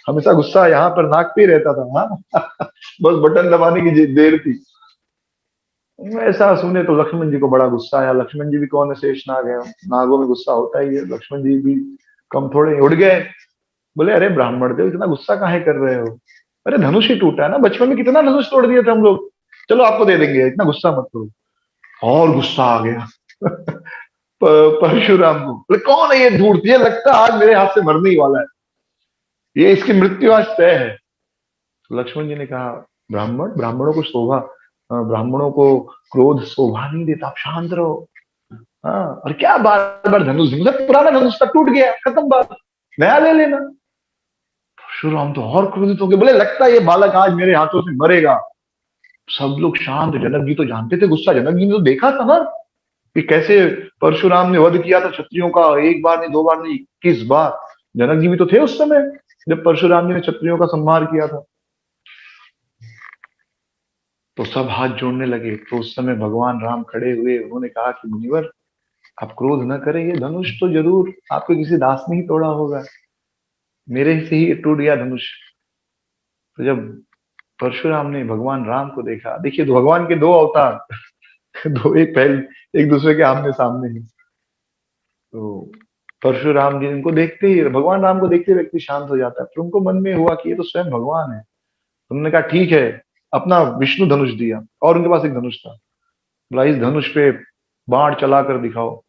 हमेशा गुस्सा यहाँ पर नाक पे ही रहता था, हाँ बस बटन दबाने की देर थी। ऐसा सुने तो लक्ष्मण जी को बड़ा गुस्सा आया। लक्ष्मण जी भी कौन है, शेष नाग है, नागों में गुस्सा होता ही है। लक्ष्मण जी भी कम थोड़े उड़ गए। बोले अरे ब्राह्मण देव इतना गुस्सा काहे कर रहे हो? अरे धनुष ही टूटा है ना, बचपन में कितना धनुष तोड़ दिए थे हम लोग, चलो आपको दे देंगे, इतना गुस्सा मत करो। और गुस्सा आ गया परशुराम को। बोले कौन है ये धूर्त, ये लगता है आज मेरे हाथ से मरने ही वाला है, ये इसकी मृत्यु आज तय है। तो लक्ष्मण जी ने कहा ब्राह्मण, ब्राह्मणों को शोभा, ब्राह्मणों को क्रोध शोभा नहीं देता, आप शांत रहो। हाँ और क्या बार बार धनुष, धनुष पुराना धनुष तक टूट गया, खत्म बात, नया ले लेना। परशुराम तो और क्रोधित हो गए, बोले लगता है ये बालक आज मेरे हाथों से मरेगा। सब लोग शांत। जनक जी तो जानते थे गुस्सा, जनक जी ने तो देखा था ना कि कैसे परशुराम ने वध किया था क्षत्रियों का, एक बार नहीं दो बार नहीं 21 बार। जनक जी भी तो थे उस समय जब परशुराम जी ने क्षत्रियों का संहार किया था। तो सब हाथ जोड़ने लगे। तो उस समय भगवान राम खड़े हुए, उन्होंने कहा कि मुनिवर आप क्रोध न करें, ये धनुष तो जरूर आपके किसी दास ने ही तोड़ा होगा, मेरे से ही टूट गया धनुष। तो जब परशुराम ने भगवान राम को देखा, देखिए तो भगवान के दो अवतार दो एक पहले एक दूसरे के आमने सामने ही। तो परशुराम जी इनको देखते ही, भगवान राम को देखते व्यक्ति शांत हो जाता है, फिर उनको मन में हुआ कि ये तो स्वयं भगवान है। उन्होंने कहा ठीक है, अपना विष्णु धनुष दिया और उनके पास एक धनुष था, बोला इस धनुष पे बाण चलाकर दिखाओ।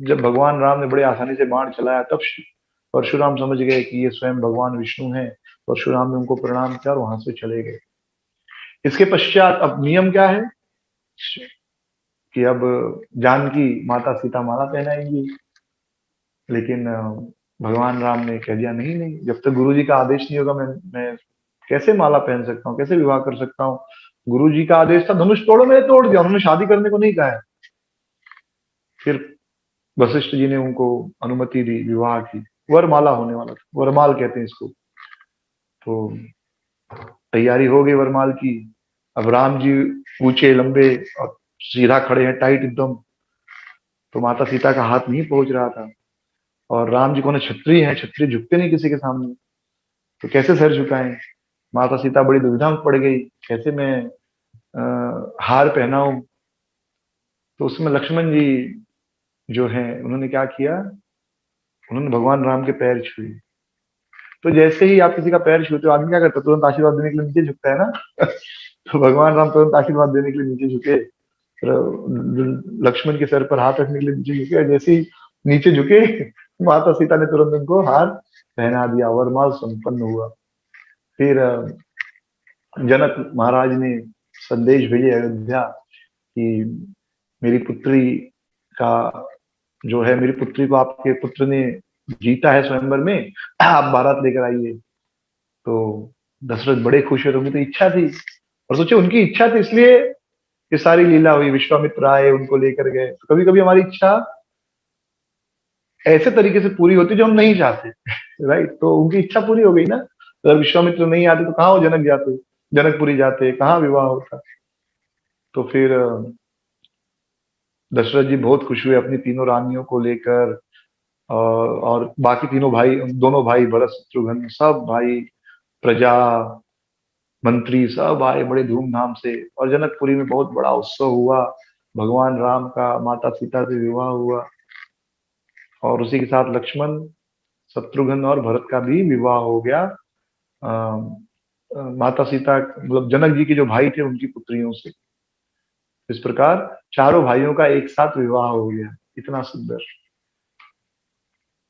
जब भगवान राम ने बड़े आसानी से बाण चलाया तब परशुराम समझ गए कि ये स्वयं भगवान विष्णु हैं। परशुराम ने उनको प्रणाम किया और वहां से चले गए। इसके पश्चात अब नियम क्या है कि अब जानकी माता सीता माला पहनाएंगी, लेकिन भगवान राम ने कह दिया नहीं नहीं, जब तक गुरु जी का आदेश नहीं होगा मैं कैसे माला पहन सकता हूँ, कैसे विवाह कर सकता हूँ? गुरु जी का आदेश था धनुष तोड़ो, मैंने तोड़ दिया, उन्होंने शादी करने को नहीं कहा है। फिर वशिष्ठ जी ने उनको अनुमति दी विवाह की, वरमाला होने वाला था, वरमाल कहते हैं इसको। तो तैयारी हो गई वरमाल की। अब राम जी ऊंचे लंबे और सीधा खड़े हैं टाइट एकदम, तो माता सीता का हाथ नहीं पहुंच रहा था। और राम जी को क्षत्रिय है, क्षत्रिय झुकते नहीं किसी के सामने, तो कैसे सर झुकाएं? माता सीता बड़ी दुविधा में पड़ गई, कैसे मैं हार पहनाऊं? तो उसमें लक्ष्मण जी जो है उन्होंने क्या किया, उन्होंने भगवान राम के पैर छुए। तो जैसे ही आप किसी का पैर छूते हो आदमी क्या करता है, तुरंत आशीर्वाद देने के लिए नीचे झुकता है ना तो भगवान राम तुरंत आशीर्वाद देने के लिए नीचे झुके, लक्ष्मण के सर पर हाथ रखने के लिए नीचे झुके। जैसे ही नीचे झुके माता सीता ने तुरंत उनको हार पहना दिया, वरमाल संपन्न हुआ। फिर जनक महाराज ने संदेश भेजे अयोध्या कि मेरी पुत्री का जो है, मेरी पुत्री को आपके पुत्र ने जीता है स्वयंवर में, आप बारात लेकर आइए। तो दशरथ बड़े खुश हुए, तो उनकी तो इच्छा थी, और सोचे उनकी इच्छा थी इसलिए ये सारी लीला हुई, विश्वामित्र आए उनको लेकर गए। तो कभी कभी हमारी इच्छा ऐसे तरीके से पूरी होती जो हम नहीं चाहते, राइट। तो उनकी इच्छा पूरी हो गई ना। अगर विश्वामित्र नहीं आते तो कहाँ वो जनक जाते, जनकपुरी जाते, कहाँ विवाह होता। तो फिर दशरथ जी बहुत खुश हुए अपनी तीनों रानियों को लेकर, और बाकी तीनों भाई, दोनों भाई भरत शत्रुघ्न सब भाई, प्रजा, मंत्री सब आए बड़े धूमधाम से, और जनकपुरी में बहुत बड़ा उत्सव हुआ। भगवान राम का माता सीता से विवाह हुआ, और उसी के साथ लक्ष्मण, शत्रुघ्न और भरत का भी विवाह हो गया। माता सीता मतलब जनक जी के जो भाई थे उनकी पुत्रियों से। इस प्रकार चारों भाइयों का एक साथ विवाह हो गया। इतना सुंदर।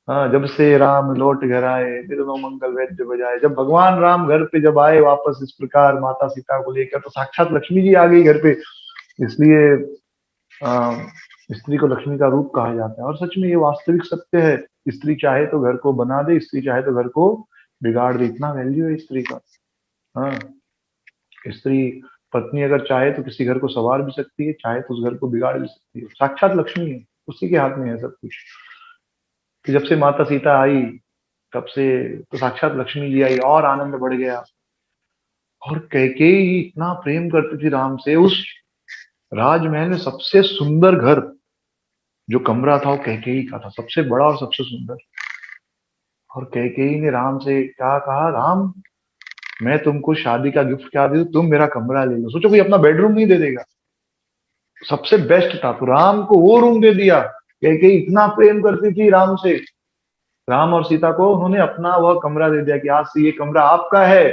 हाँ, जब से राम लौट घर आए, बिरनो मंगल वैद्य बजाए। जब भगवान राम घर पे जब आए वापस इस प्रकार माता सीता को लेकर, तो साक्षात लक्ष्मी जी आ गई घर पे। इसलिए आ, स्त्री को लक्ष्मी का रूप कहा जाता है, और सच में ये वास्तविक सत्य है। स्त्री चाहे तो घर को बना दे, स्त्री चाहे तो घर को बिगाड़ दे, इतना वैल्यू है स्त्री का। हाँ, स्त्री पत्नी अगर चाहे तो किसी घर को संवार भी सकती है, चाहे तो उस घर को बिगाड़ भी सकती है। साक्षात लक्ष्मी है, उसी के हाथ में है सब कुछ। कि जब से माता सीता आई तब से तो साक्षात लक्ष्मी जी आई, और आनंद बढ़ गया। और कैकेयी इतना प्रेम करती थी राम से। उस राजमहल में सबसे सुंदर घर जो कमरा था वो कैकेयी का था, सबसे बड़ा और सबसे सुंदर। और कैकेयी ने राम से क्या कहा, राम मैं तुमको शादी का गिफ्ट क्या दे दूं, तुम मेरा कमरा ले लो। सोचो कोई अपना बेडरूम नहीं दे देगा, सबसे बेस्ट था, तो राम को वो रूम दे दिया। कैकेयी इतना प्रेम करती थी राम से, राम और सीता को उन्होंने अपना वह कमरा दे दिया कि आज से ये कमरा आपका है।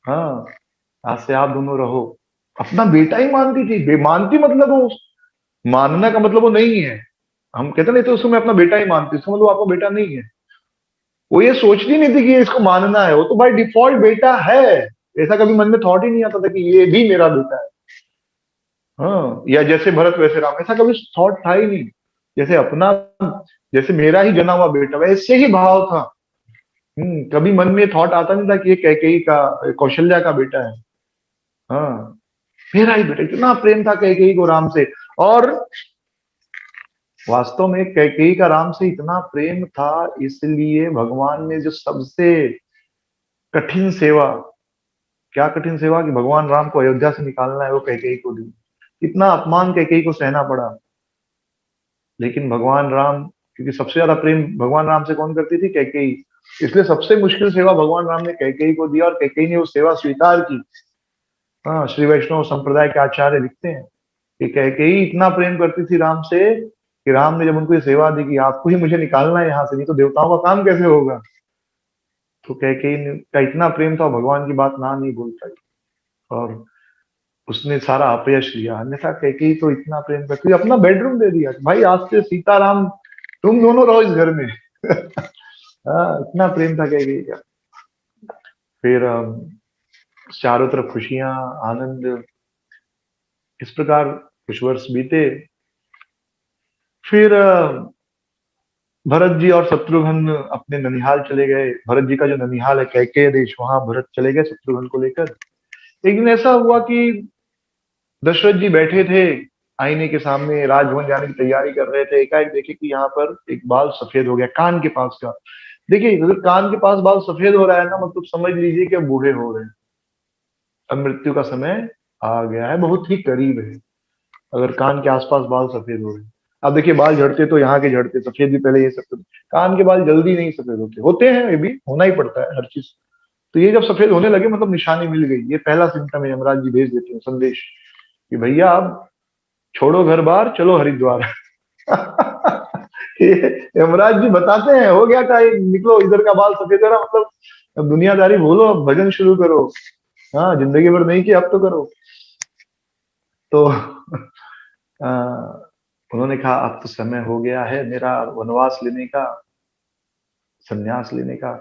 हाँ, आज से आप दोनों रहो। अपना बेटा ही मानती थी, मानती मतलब वो, मानना का मतलब वो नहीं है, हम कहते नहीं तो उसको मैं अपना बेटा ही मानती, उसका मतलब वो आपका बेटा नहीं है। वो ये सोचती नहीं थी कि ये इसको मानना है, वो तो बाय डिफॉल्ट बेटा है। ऐसा कभी मन में थॉट ही नहीं आता था कि ये भी मेरा बेटा है। हाँ, या जैसे भरत वैसे राम, ऐसा कभी थॉट था ही नहीं। जैसे अपना, जैसे मेरा ही जना हुआ बेटा, वैसे ही भाव था। कभी मन में थॉट आता नहीं था कि ये कैकेयी का, कौशल्या का बेटा है। हाँ, मेरा ही बेटा। इतना प्रेम था कैकेयी को राम से। और वास्तव में कैकेयी का राम से इतना प्रेम था, इसलिए भगवान ने जो सबसे कठिन सेवा, क्या कठिन सेवा, कि भगवान राम को अयोध्या से निकालना है, वो कैकेयी को दी। इतना अपमान कैकेयी को सहना पड़ा, लेकिन भगवान राम, क्योंकि सबसे ज्यादा प्रेम भगवान राम से कौन करती थी, कैकेयी। इसलिए सबसे मुश्किल सेवा भगवान राम ने कैकेयी को दिया, और कैकेयी ने वो सेवा स्वीकार की। हाँ, श्री वैष्णव संप्रदाय के आचार्य लिखते हैं कि कैकेयी इतना प्रेम करती थी राम से कि राम ने जब उनको ये सेवा दी कि आपको ही मुझे निकालना है यहाँ से, नहीं तो देवताओं का काम कैसे होगा। तो का इतना प्रेम था, भगवान की बात ना नहीं बोल पाई, और उसने सारा अपयश लिया। अन्यथा कैकेयी तो इतना प्रेम करती थी, अपना बेडरूम दे दिया कि भाई आज से सीताराम तुम दोनों रहो इस घर में। हाँ, इतना प्रेम था कैकेयी का। फिर चारों तरफ खुशियां, आनंद, इस प्रकार कुछ वर्ष बीते। फिर भरत जी और शत्रुघ्न अपने ननिहाल चले गए। भरत जी का जो ननिहाल है कैकेय देश, वहां भरत चले गए शत्रुघ्न को लेकर। एक दिन ऐसा हुआ कि दशरथ जी बैठे थे आईने के सामने, राजभवन जाने की तैयारी कर रहे थे। एकाएक देखे कि यहाँ पर एक बाल सफेद हो गया कान के पास का। देखिए, अगर कान के पास बाल सफेद हो रहा है ना, मतलब समझ लीजिए कि अब बूढ़े हो रहे हैं, अब मृत्यु का समय आ गया है, बहुत ही करीब है। अगर कान के आसपास बाल सफेद हो रहे हैं, अब देखिए बाल झड़ते तो यहाँ के झड़ते, सफेद भी पहले ये सफेद, कान के बाल जल्दी नहीं सफेद होते, होते हैं, ये भी होना ही पड़ता है हर चीज। तो ये जब सफेद होने लगे मतलब निशानी मिल गई, ये पहला सिम्टम है, यमराज जी भेज देते हैं संदेश कि भैया अब छोड़ो घर बार, चलो हरिद्वार। ये यमराज जी बताते हैं, हो गया टाइम, निकलो, इधर का बाल सफेद हो रहा, मतलब अब दुनियादारी भूलो, अब भजन शुरू करो। हाँ, जिंदगी भर नहीं किया, अब तो करो। तो आ, उन्होंने कहा अब तो समय हो गया है मेरा वनवास लेने का, संन्यास लेने का।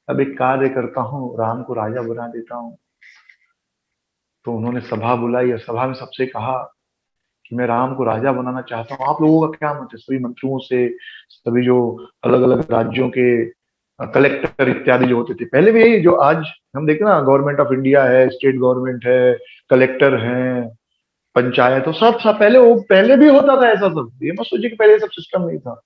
अब एक कार्य करता हूँ, राम को राजा बना देता हूँ। तो उन्होंने सभा बुलाई और सभा में सबसे कहा कि मैं राम को राजा बनाना चाहता हूँ, आप लोगों का क्या मत है? सभी मंत्रियों से, सभी जो अलग अलग राज्यों के कलेक्टर इत्यादि जो होते थे, पहले भी यही जो आज हम देखते हैं ना, गवर्नमेंट ऑफ इंडिया है, स्टेट गवर्नमेंट है, कलेक्टर हैं, पंचायत हो, सब सब पहले वो पहले भी होता था ऐसा सब। ये मत सोचिए कि पहले ये सब सिस्टम नहीं था,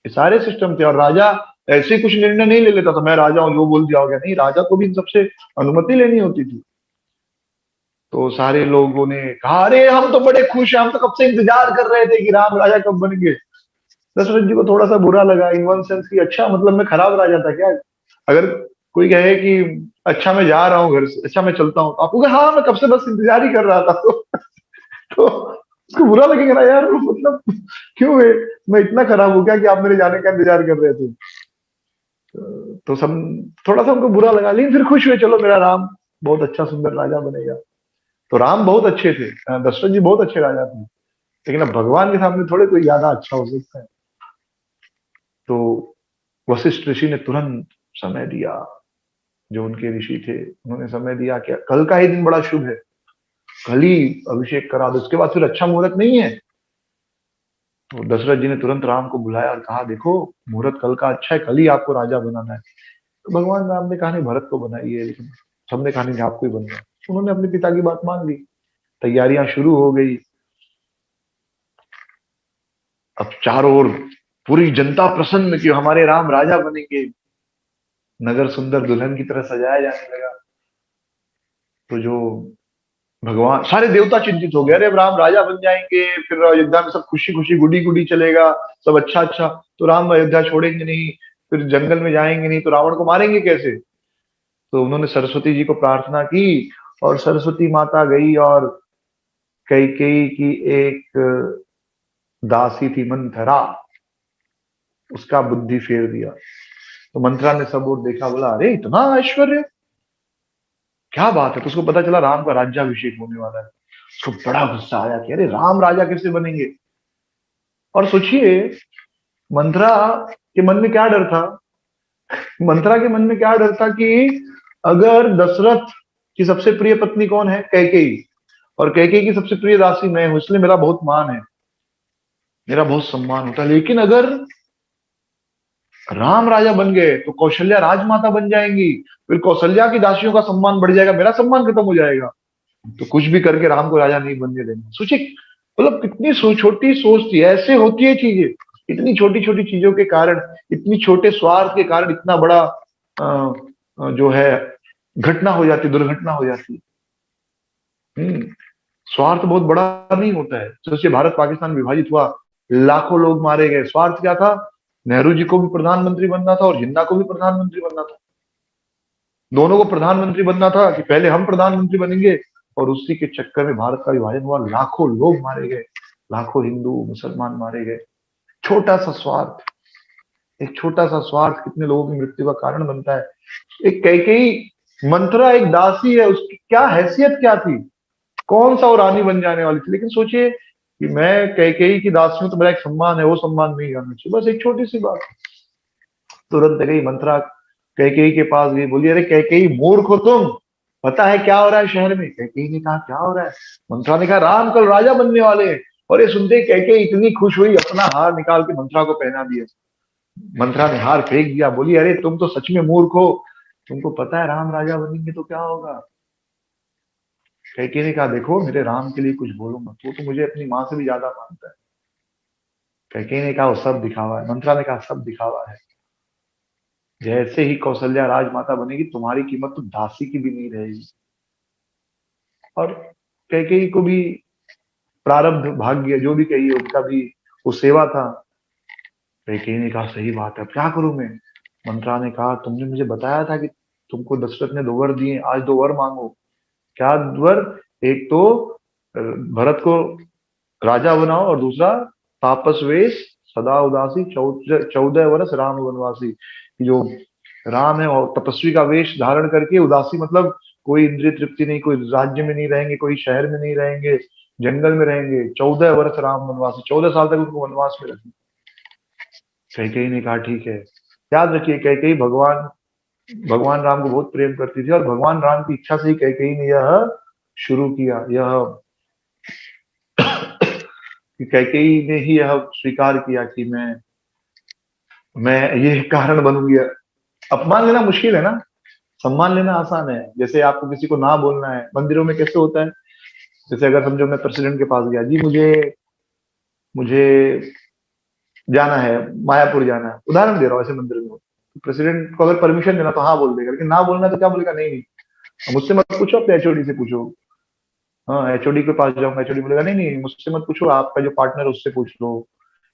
ये सारे सिस्टम थे। और राजा ऐसे कुछ निर्णय नहीं ले लेता था, मैं राजा हूँ जो बोल दिया हो गया, नहीं, राजा को भी इन सबसे अनुमति लेनी होती थी। तो सारे लोगों ने कहा, अरे हम तो बड़े खुश हैं, हम तो कब से इंतजार कर रहे थे कि राम राजा कब बनेंगे। दशरथ जी को थोड़ा सा बुरा लगा, इन वन सेंस की, अच्छा मतलब मैं खराब राजा था क्या? अगर कोई कहे कि अच्छा मैं जा रहा हूँ घर से, अच्छा मैं चलता हूँ, तो आपको कहे, हाँ मैं कब से बस इंतजार ही कर रहा था। तो उसको बुरा लगेगा ना यार, मतलब क्यों है, मैं इतना खराब हूँ क्या कि आप मेरे जाने का इंतजार कर रहे थे? तो सब थोड़ा सा उनको बुरा लगा, लेकिन फिर खुश हुए, चलो मेरा राम बहुत अच्छा सुंदर राजा बनेगा। तो राम बहुत अच्छे थे, दशरथ जी बहुत अच्छे राजा थे, लेकिन अब भगवान के सामने थोड़े कोई ज्यादा अच्छा हो सकता है। तो वशिष्ठ ऋषि ने तुरंत समय दिया, जो उनके ऋषि थे उन्होंने समय दिया कि कल का ही दिन बड़ा शुभ है, कल ही अभिषेक करा दो, उसके बाद फिर अच्छा मुहूर्त नहीं है। तो दशरथ जी ने तुरंत राम को बुलाया और कहा, देखो मुहूर्त कल का अच्छा है, कल ही आपको राजा बनाना है। तो भगवान राम ने कहा, नहीं भरत को बनाइए, लेकिन सबने कहा नहीं आपको ही बनना है। उन्होंने अपने पिता की बात मान ली, तैयारियां शुरू हो गई। अब चारों ओर पूरी जनता प्रसन्न कि हमारे राम राजा बनेंगे, नगर सुंदर दुल्हन की तरह सजाया जाने लगा। तो जो भगवान, सारे देवता चिंतित हो गए, अरे अब राम राजा बन जाएंगे, फिर अयोध्या में सब खुशी खुशी गुडी गुडी चलेगा, सब अच्छा अच्छा, तो राम अयोध्या छोड़ेंगे नहीं, फिर जंगल में जाएंगे नहीं, तो रावण को मारेंगे कैसे? तो उन्होंने सरस्वती जी को प्रार्थना की, और सरस्वती माता गई और कैकेयी की एक दासी थी मंथरा, उसका बुद्धि फेर दिया। तो मंथरा ने सब और देखा, बोला अरे इतना ऐश्वर्य, क्या बात है। तो उसको पता चला राम का राज्याभिषेक होने वाला है। उसको बड़ा गुस्सा आया कि अरे राम राजा कैसे बनेंगे। और सोचिए, मंथरा के मन में क्या डर था, मंथरा के मन में क्या डर था कि अगर दशरथ की सबसे प्रिय पत्नी कौन है, कैकेयी, और कैकेयी की सबसे प्रिय दासी मैं हूं, इसलिए मेरा बहुत मान है, मेरा बहुत सम्मान होता है। लेकिन अगर राम राजा बन गए तो कौशल्या राजमाता बन जाएंगी, फिर कौशल्या की दासियों का सम्मान बढ़ जाएगा, मेरा सम्मान खत्म हो जाएगा। तो कुछ भी करके राम को राजा नहीं बनने देना। सोचिए, मतलब कितनी छोटी सोच थी, ऐसे होती है चीजें, इतनी छोटी छोटी चीजों के कारण, इतनी छोटे स्वार्थ के कारण इतना बड़ा जो है घटना हो जाती, दुर्घटना हो जाती। हम्म स्वार्थ बहुत बड़ा नहीं होता है। सोचिए, भारत पाकिस्तान विभाजित हुआ, लाखों लोग मारे गए, स्वार्थ क्या था? नेहरू जी को भी प्रधानमंत्री बनना था और जिन्ना को भी प्रधानमंत्री बनना था, दोनों को प्रधानमंत्री बनना था कि पहले हम प्रधानमंत्री बनेंगे। और उसी के चक्कर में भारत का विभाजन हुआ, लाखों लोग मारे गए, लाखों हिंदू मुसलमान मारे गए। छोटा सा स्वार्थ, एक छोटा सा स्वार्थ कितने लोगों की मृत्यु का कारण बनता है। एक कैकेयी मंथरा एक दासी है, उसकी क्या हैसियत क्या थी, कौन सा वो रानी बन जाने वाली थी। लेकिन सोचिए कि मैं कैकेयी की दासी हूं तो मेरा एक सम्मान है, वो सम्मान नहीं करना चाहिए, बस एक छोटी सी बात। तुरंत गई मंथरा, कैकेयी के पास गई, बोली अरे कैकेयी मूर्ख हो तुम, पता है क्या हो रहा है शहर में? कैकेयी ने कहा क्या हो रहा है? मंथरा ने कहा राम कल राजा बनने वाले हैं। और ये सुनते ही कैकेयी इतनी खुश हुई, अपना हार निकाल के मंथरा को पहना दिया। मंथरा ने हार फेंक दिया, बोली अरे तुम तो सच में मूर्ख हो, तुमको पता है राम राजा बनेंगे तो क्या होगा? कैकेयी ने कहा देखो मेरे राम के लिए कुछ बोलो मत, वो तो मुझे अपनी माँ से भी ज्यादा मानता है। कैकेयी ने कहा वो सब दिखावा है। मंथरा ने कहा सब दिखावा है, जैसे ही कौशल्या राजमाता बनेगी तुम्हारी कीमत तो दासी की भी नहीं रहेगी। और कैकेयी को भी प्रारब्ध भाग्य जो भी कहिए, उसका भी वो सेवा था। कैकेयी ने कहा सही बात है, अब क्या करूं मैं? मंत्रा ने कहा तुमने मुझे बताया था कि तुमको दशरथ ने 2 वर दिए, आज 2 वर मांगो। क्या वर? एक तो भरत को राजा बनाओ, और दूसरा तापस वेश सदा उदासी 14 वर्ष राम वनवासी। जो राम है और तपस्वी का वेश धारण करके, उदासी मतलब कोई इंद्रिय तृप्ति नहीं, कोई राज्य में नहीं रहेंगे, कोई शहर में नहीं रहेंगे, जंगल में रहेंगे, 14 वर्ष राम वनवासी, 14 साल तक उनको वनवास में रखें। कैकेयी ने कहा ठीक है। याद रखिए, कैकेयी भगवान भगवान राम को बहुत प्रेम करती थी, और भगवान राम की इच्छा से ही कैकेयी ने यह शुरू किया, यह कि कैकेयी ने ही यह स्वीकार किया कि मैं ये कारण बनूंगी। अपमान लेना मुश्किल है ना, सम्मान लेना आसान है। जैसे आपको किसी को ना बोलना है, मंदिरों में कैसे होता है, जैसे अगर समझो मैं प्रेसिडेंट के पास गया, जी मुझे मुझे जाना है, मायापुर जाना है, उदाहरण दे रहा हूँ, ऐसे मंदिर में हो, तो प्रेसिडेंट को अगर परमिशन देना तो हाँ बोल देगा, लेकिन ना बोलना तो क्या बोलेगा, नहीं नहीं मुझसे मत पूछो, अपने एचओडी से पूछो। हाँ, एचओडी के पास जाऊंगा, एचओडी बोलेगा नहीं नहीं मुझसे मत पूछो, आपका जो पार्टनर है उससे पूछ लो।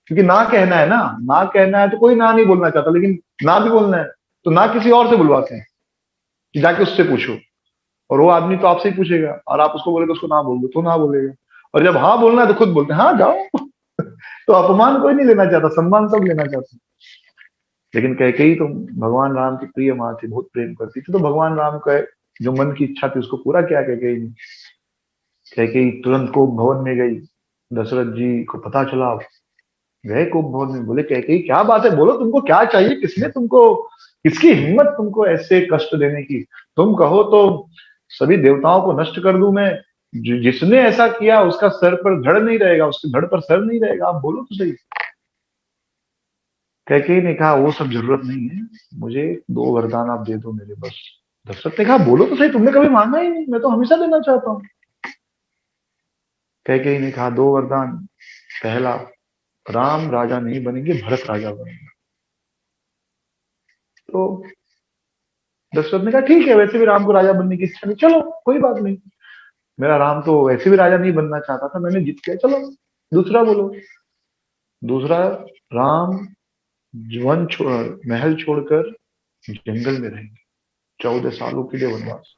क्योंकि ना कहना है ना, ना कहना है तो कोई ना नहीं बोलना चाहता, लेकिन ना भी बोलना है तो ना किसी और से बुलवाते हैं कि जाके उससे पूछो, और वो आदमी तो आपसे ही पूछेगा, और आप उसको बोलेगा उसको ना बोल दो तो ना बोलेगा, और जब हाँ बोलना है तो खुद बोलते हैं हाँ जाओ। तो अपमान कोई नहीं लेना चाहता, सम्मान सब लेना चाहता है। लेकिन कैकेयी तो भगवान राम की प्रिय माँ थी, बहुत प्रेम करती थी, तो भगवान राम का जो मन की इच्छा थी उसको पूरा किया कैकेयी ने। कैकेयी तुरंत कोप भवन में गई, दशरथ जी को पता चला, गए कोप भवन में, बोले कैकेयी क्या बात है, बोलो तुमको क्या चाहिए, किसने तुमको, किसकी हिम्मत तुमको ऐसे कष्ट देने की, तुम कहो तो सभी देवताओं को नष्ट कर दूं मैं, जिसने ऐसा किया उसका सर पर धड़ नहीं रहेगा, उसके धड़ पर सर नहीं रहेगा, आप बोलो तो सही। कैकेयी ने कहा वो सब जरूरत नहीं है, मुझे 2 वरदान आप दे दो मेरे बस। दशरथ ने कहा बोलो तो सही, तुमने कभी मांगा ही नहीं, मैं तो हमेशा देना चाहता हूँ। कैकेयी ने कहा 2 वरदान, पहला, राम राजा नहीं बनेंगे, भरत राजा बनेंगे। तो दशरथ ने कहा ठीक है, वैसे भी राम को राजा बनने की इच्छा नहीं, चलो कोई बात नहीं, मेरा राम तो वैसे भी राजा नहीं बनना चाहता था, मैंने जीत किया, चलो दूसरा बोलो। दूसरा, राम वन छोड़, महल छोड़कर जंगल में रहेंगे, 14 सालों के लिए वनवास।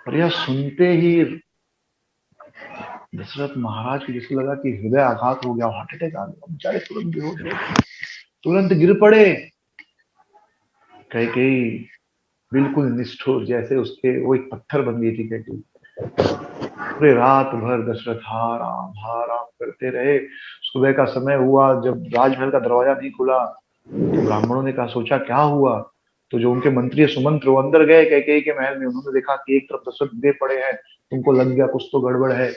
और यह सुनते ही दशरथ महाराज को जैसे लगा कि हृदय आघात हो गया, हार्ट अटैक आ गया, बेचारे तुरंत बेहोश हो गए, तुरंत गिर पड़े। कैकेयी बिल्कुल निष्ठुर, जैसे उसके वो एक पत्थर बन गई थी कैकेयी। पूरे रात भर दशरथ हा राम करते रहे। सुबह का समय हुआ, जब राजमहल का दरवाजा नहीं खुला तो ब्राह्मणों ने कहा सोचा क्या हुआ, तो जो उनके मंत्री सुमंत्र वो अंदर गए कैकेयी के महल में, उन्होंने देखा कि एक तरफ दशरथ दे पड़े हैं, तुमको लग गया कुछ तो गड़बड़ है।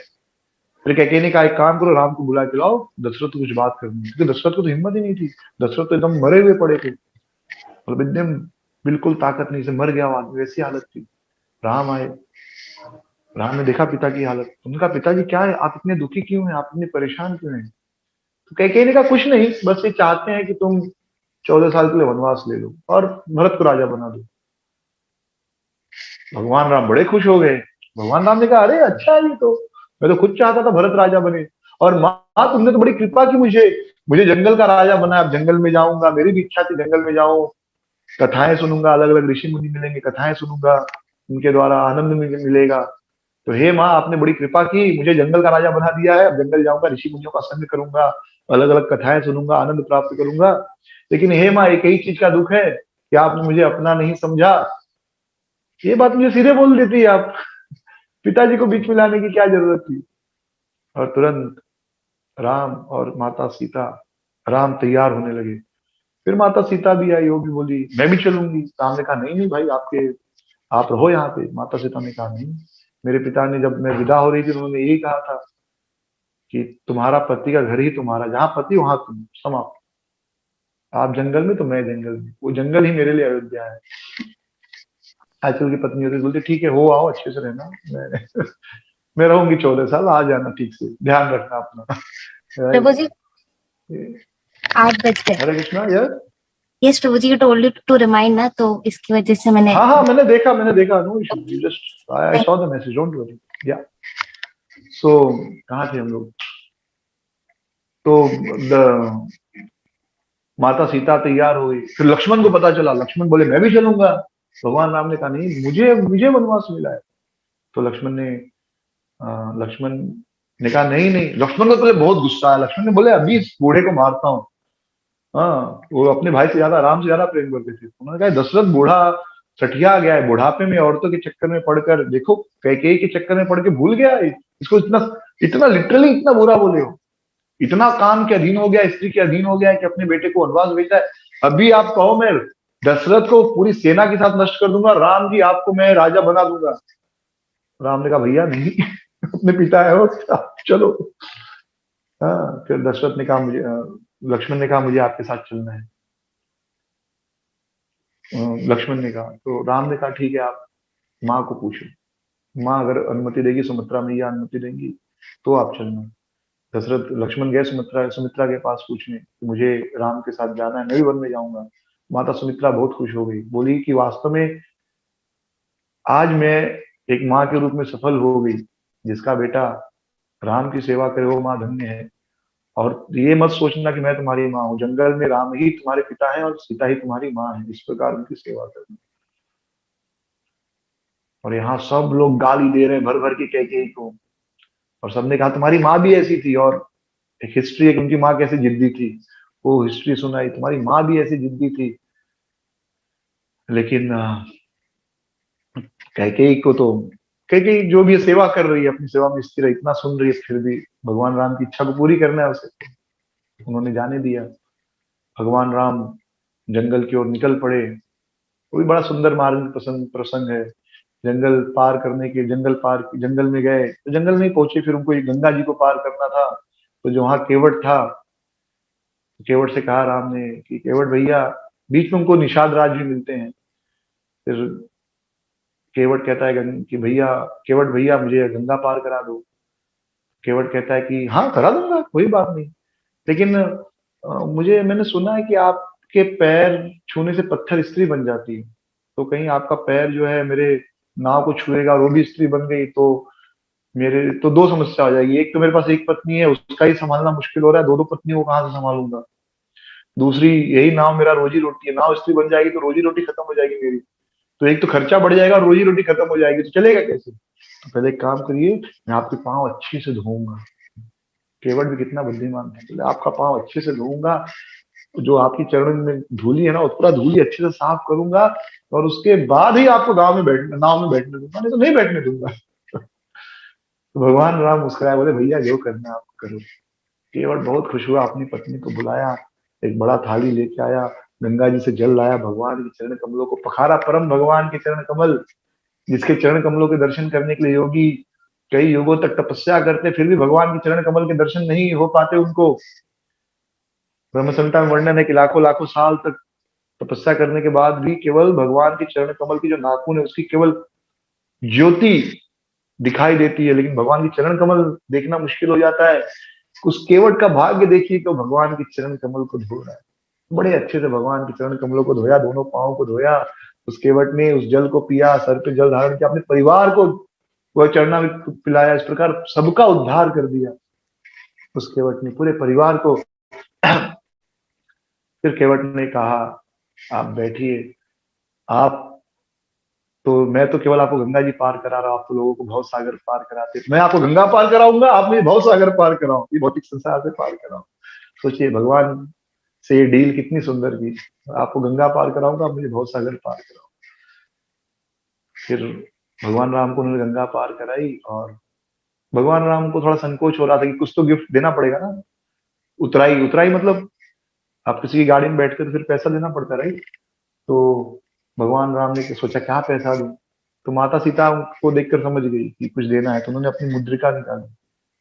फिर कैकेयी ने कहा एक काम करो, राम को बुला के लाओ, दशरथ को कुछ बात करनी है, क्योंकि दशरथ को तो हिम्मत ही नहीं थी, दशरथ तो एकदम मरे हुए पड़े थे, मतलब एकदम बिल्कुल ताकत नहीं से मर गया वो आदमी, वैसी हालत थी। राम आए, राम ने देखा पिता की हालत, उनका पिताजी क्या है, आप इतने दुखी क्यों हैं, आप इतने परेशान क्यों हैं। तो कैकेयी ने कहा कुछ नहीं, बस ये चाहते हैं कि तुम 14 साल के लिए वनवास ले लो और भरत को राजा बना दो। भगवान राम बड़े खुश हो गए। भगवान राम ने कहा अरे अच्छा है, ये तो मैं तो खुद चाहता था भरत राजा बने, और माँ तुमने तो बड़ी कृपा की मुझे, मुझे जंगल का राजा बनाया, अब जंगल में जाऊंगा, मेरी भी इच्छा थी जंगल में जाऊं, कथाएं सुनूंगा, अलग अलग ऋषि मुनि मिलेंगे, कथाएं सुनूंगा, उनके द्वारा आनंद मिलेगा। तो हे माँ आपने बड़ी कृपा की, मुझे जंगल का राजा बना दिया है, अब जंगल जाऊंगा, ऋषि मुनियों का संग करूंगा, अलग अलग कथाएं सुनूंगा, आनंद प्राप्त करूंगा। लेकिन हे माँ एक ही चीज का दुख है कि आपने मुझे अपना नहीं समझा। ये बात मुझे सीधे बोल देती है आप, पिताजी को बीच में लाने की क्या जरूरत थी। और तुरंत राम और माता सीता, राम तैयार होने लगे, फिर माता सीता भी आई, वो भी बोली मैं भी चलूंगी। राम ने कहा नहीं नहीं भाई, आपके आप रहो यहाँ पे। माता सीता ने कहा नहीं, मेरे पिता ने जब मैं विदा हो रही थी उन्होंने यही कहा था कि तुम्हारा पति का घर ही तुम्हारा, जहां पति वहां तुम, समाप्त। आप जंगल में तो मैं जंगल में, वो जंगल ही मेरे लिए अयोध्या है। आजकल की पत्नी होती बोलती ठीक है हो आओ, अच्छे से रहना, मैं रहूंगी 14 साल, आ जाना ठीक से, ध्यान रखना अपना। प्रभु जी 8 बज गए। हरे कृष्णा यार। यस प्रभु जी, टोल्ड यू टू रिमाइंड ना, तो इसकी वजह से मैंने हाँ हाँ मैंने देखा, no issue, you just I saw the message, don't worry. या सो कहाँ थे हम लोग, तो द माता सीता तैयार हो गई, फिर लक्ष्मण को पता चला, लक्ष्मण बोले मैं भी चलूंगा। भगवान राम ने कहा नहीं, मुझे मुझे वनवास मिला है। तो लक्ष्मण ने कहा नहीं नहीं, लक्ष्मण को पहले बहुत गुस्सा आया, लक्ष्मण ने बोले अभी इस बूढ़े को मारता हूँ। हाँ, वो अपने भाई से ज्यादा, राम से ज्यादा प्रेम करते थे। उन्होंने कहा दशरथ बूढ़ा सठिया गया है, बुढ़ापे में औरतों के चक्कर में पड़कर, देखो कैकेयी के चक्कर में पड़ के भूल गया है इसको, इतना इतना लिटरली इतना बुरा बोले हो, इतना काम के अधीन हो गया, स्त्री के अधीन हो गया है कि अपने बेटे को वनवास भेजा है। अभी आप कहो मैं दशरथ को पूरी सेना के साथ नष्ट कर दूंगा, राम जी आपको मैं राजा बना दूंगा। राम ने कहा भैया नहीं, अपने पिता है वो, चलो। हाँ, फिर दशरथ ने कहा मुझे लक्ष्मण ने कहा मुझे आपके साथ चलना है। लक्ष्मण ने कहा, तो राम ने कहा ठीक है, आप माँ को पूछो, माँ अगर अनुमति देगी, सुमित्रा मैया अनुमति देंगी तो आप चलना। दशरथ लक्ष्मण गए सुमित्रा सुमित्रा के पास पूछने कि मुझे राम के साथ जाना है, मैं भी वन में जाऊंगा। माता सुमित्रा बहुत खुश हो गई, बोली कि वास्तव में आज मैं एक माँ के रूप में सफल हो गई, जिसका बेटा राम की सेवा करे वो माँ धन्य है। और ये मत सोचना कि मैं तुम्हारी माँ हूँ, जंगल में राम ही तुम्हारे पिता है और सीता ही तुम्हारी माँ है, इस प्रकार उनकी सेवा करना। और यहाँ सब लोग गाली दे रहे हैं भर भर के कैकेयी को, और सबने कहा तुम्हारी माँ भी ऐसी थी। और एक हिस्ट्री है कि उनकी माँ कैसे जिद्दी थी, वो हिस्ट्री सुनाई, तुम्हारी माँ भी ऐसी जिद्दी थी। लेकिन कैकेयी को तो, कैकेयी जो भी सेवा कर रही है अपनी सेवा में स्थिर है, इतना सुन रही है, फिर भी भगवान राम की इच्छा को पूरी करना है उसे, उन्होंने जाने दिया। भगवान राम जंगल की ओर निकल पड़े। वो भी बड़ा सुंदर मार्ग प्रसंग प्रसंग है। जंगल पार करने के, जंगल में गए तो जंगल में ही पहुंचे, फिर उनको एक गंगा जी को पार करना था। तो जो वहां केवट था, केवट से कहा राम ने कि केवट भैया, बीच में उनको निषाद राज भी मिलते हैं। फिर केवट कहता है कि भैया, केवट भैया मुझे गंगा पार करा दो। केवट कहता है कि हाँ करा दूंगा, कोई बात नहीं, लेकिन मुझे, मैंने सुना है कि आपके पैर छूने से पत्थर स्त्री बन जाती है, तो कहीं आपका पैर जो है मेरे नाव को छुएगा और वो भी स्त्री बन गई तो मेरे तो दो समस्या हो जाएगी। एक तो मेरे पास एक पत्नी है, उसका ही संभालना मुश्किल हो रहा है, दो दो पत्नियों को कहाँ से संभालूंगा। दूसरी, यही नाव मेरा रोजी रोटी है, नाव स्त्री बन जाएगी तो रोजी रोटी खत्म हो जाएगी मेरी, तो एक तो खर्चा बढ़ जाएगा और रोजी रोटी खत्म हो जाएगी, तो चलेगा कैसे। तो पहले एक काम करिए, मैं आपके पाँव अच्छे से धोऊंगा। केवट भी कितना बुद्धिमान है, बोले आपका पाँव अच्छे से धोऊंगा, जो आपकी चरण में धूली है ना, वो पूरा धूली अच्छे से साफ करूंगा, और उसके बाद ही आपको नाव में बैठने दूंगा, नहीं तो नहीं बैठने दूंगा। तो भगवान राम मुस्कुराए, बोले भैया जो करना है आप करो। केवट बहुत खुश हुआ, अपनी पत्नी को बुलाया, एक बड़ा थाली लेके आया, गंगा जी से जल लाया, भगवान के चरण कमलों को पखारा। परम भगवान के चरण कमल, जिसके चरण कमलों के दर्शन करने के लिए योगी कई युगों तक तपस्या करते, फिर भी भगवान के चरण कमल के दर्शन नहीं हो पाते उनको। ब्रह्म संहिता में वर्णन है कि लाखों लाखों साल तक तपस्या करने के बाद भी केवल भगवान के चरण कमल की जो नाखून है उसकी केवल ज्योति दिखाई देती है, लेकिन भगवान की चरण कमल देखना मुश्किल हो जाता है। उस केवट का भाग्य देखिए कि भगवान के चरण कमल को धो रहा है। बड़े अच्छे से भगवान के चरण कमलों को धोया, दोनों पांव को धोया। उस केवट ने उस जल को पिया, सर पे जल धारण किया, अपने परिवार को वह चरणामृत पिलाया, इस प्रकार सबका उद्धार कर दिया उस केवट ने, पूरे परिवार को। फिर केवट ने कहा आप बैठिए, आप तो, मैं तो केवल आपको गंगा जी पार करा रहा हूं, आप तो लोगों को भव सागर पार कराते, मैं आपको गंगा पार कराऊंगा, आप मुझे भव सागर पार कराओ, ये भौतिक संसार से पार कराओ। सोचिए भगवान से ये डील कितनी सुंदर की, आपको गंगा पार कराऊंगा, आप मुझे भव सागर पार कराओ। फिर भगवान राम को उन्होंने गंगा पार कराई, और भगवान राम को थोड़ा संकोच हो रहा था कि कुछ तो गिफ्ट देना पड़ेगा ना। उतराई उतराई मतलब आप किसी की गाड़ी में बैठते तो फिर पैसा देना पड़ता, राइट। तो भगवान राम ने सोचा क्या पैसा दूं, तो माता सीता को देखकर समझ गई कि कुछ देना है, तो उन्होंने अपनी मुद्रिका निकाली।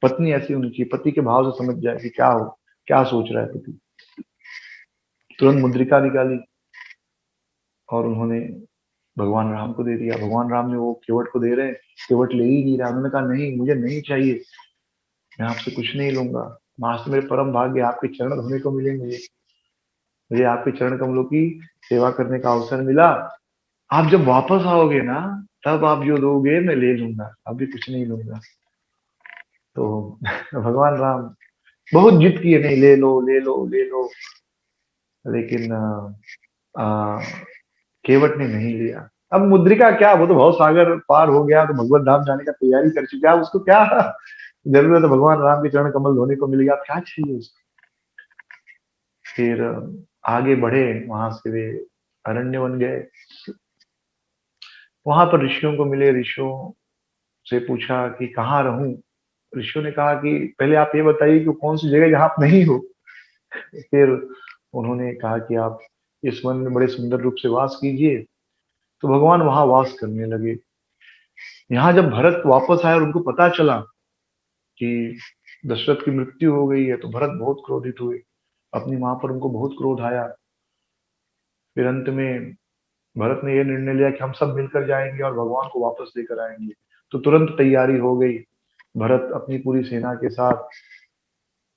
पत्नी ऐसी होनी चाहिए, पति के भाव से समझ जाए कि क्या हो, क्या सोच रहा है पति। तुरंत मुद्रिका निकाली और उन्होंने भगवान राम को दे दिया। भगवान राम ने वो केवट को दे रहे हैं, केवट ले ही नहीं रहा। उन्होंने कहा नहीं, मुझे नहीं चाहिए, मैं आपसे कुछ नहीं लूंगा, आज तो मेरे परम भाग्य आपके चरण धोने को मिलेंगे, मुझे आपके चरण कमलों की सेवा करने का अवसर मिला। आप जब वापस आओगे ना, तब आप जो दोगे मैं ले लूंगा, अभी कुछ नहीं लूंगा। तो भगवान राम बहुत जिद किए, नहीं ले लो ले लो ले लो, लेकिन केवट ने नहीं लिया। अब मुद्रिका क्या, वो तो भव सागर पार हो गया, तो भगवत धाम जाने का तैयारी कर चुका है, उसको क्या जरूरत है, भगवान राम के चरण कमल धोने को मिल गया, क्या चाहिए उसको। फिर आगे बढ़े, वहां से वे अरण्य बन गए। वहां पर ऋषियों को मिले, ऋषियों से पूछा कि कहाँ रहूं। ऋषियों ने कहा कि पहले आप ये बताइए कि कौन सी जगह जहां आप नहीं हो। फिर उन्होंने कहा कि आप इस वन में बड़े सुंदर रूप से वास कीजिए। तो भगवान वहां वास करने लगे। यहाँ जब भरत वापस आया और उनको पता चला कि दशरथ की मृत्यु हो गई है, तो भरत बहुत क्रोधित हुए, अपनी मां पर उनको बहुत क्रोध आया। फिर अंत में भरत ने यह निर्णय लिया कि हम सब मिलकर जाएंगे और भगवान को वापस लेकर आएंगे। तो तुरंत तैयारी हो गई, भरत अपनी पूरी सेना के साथ,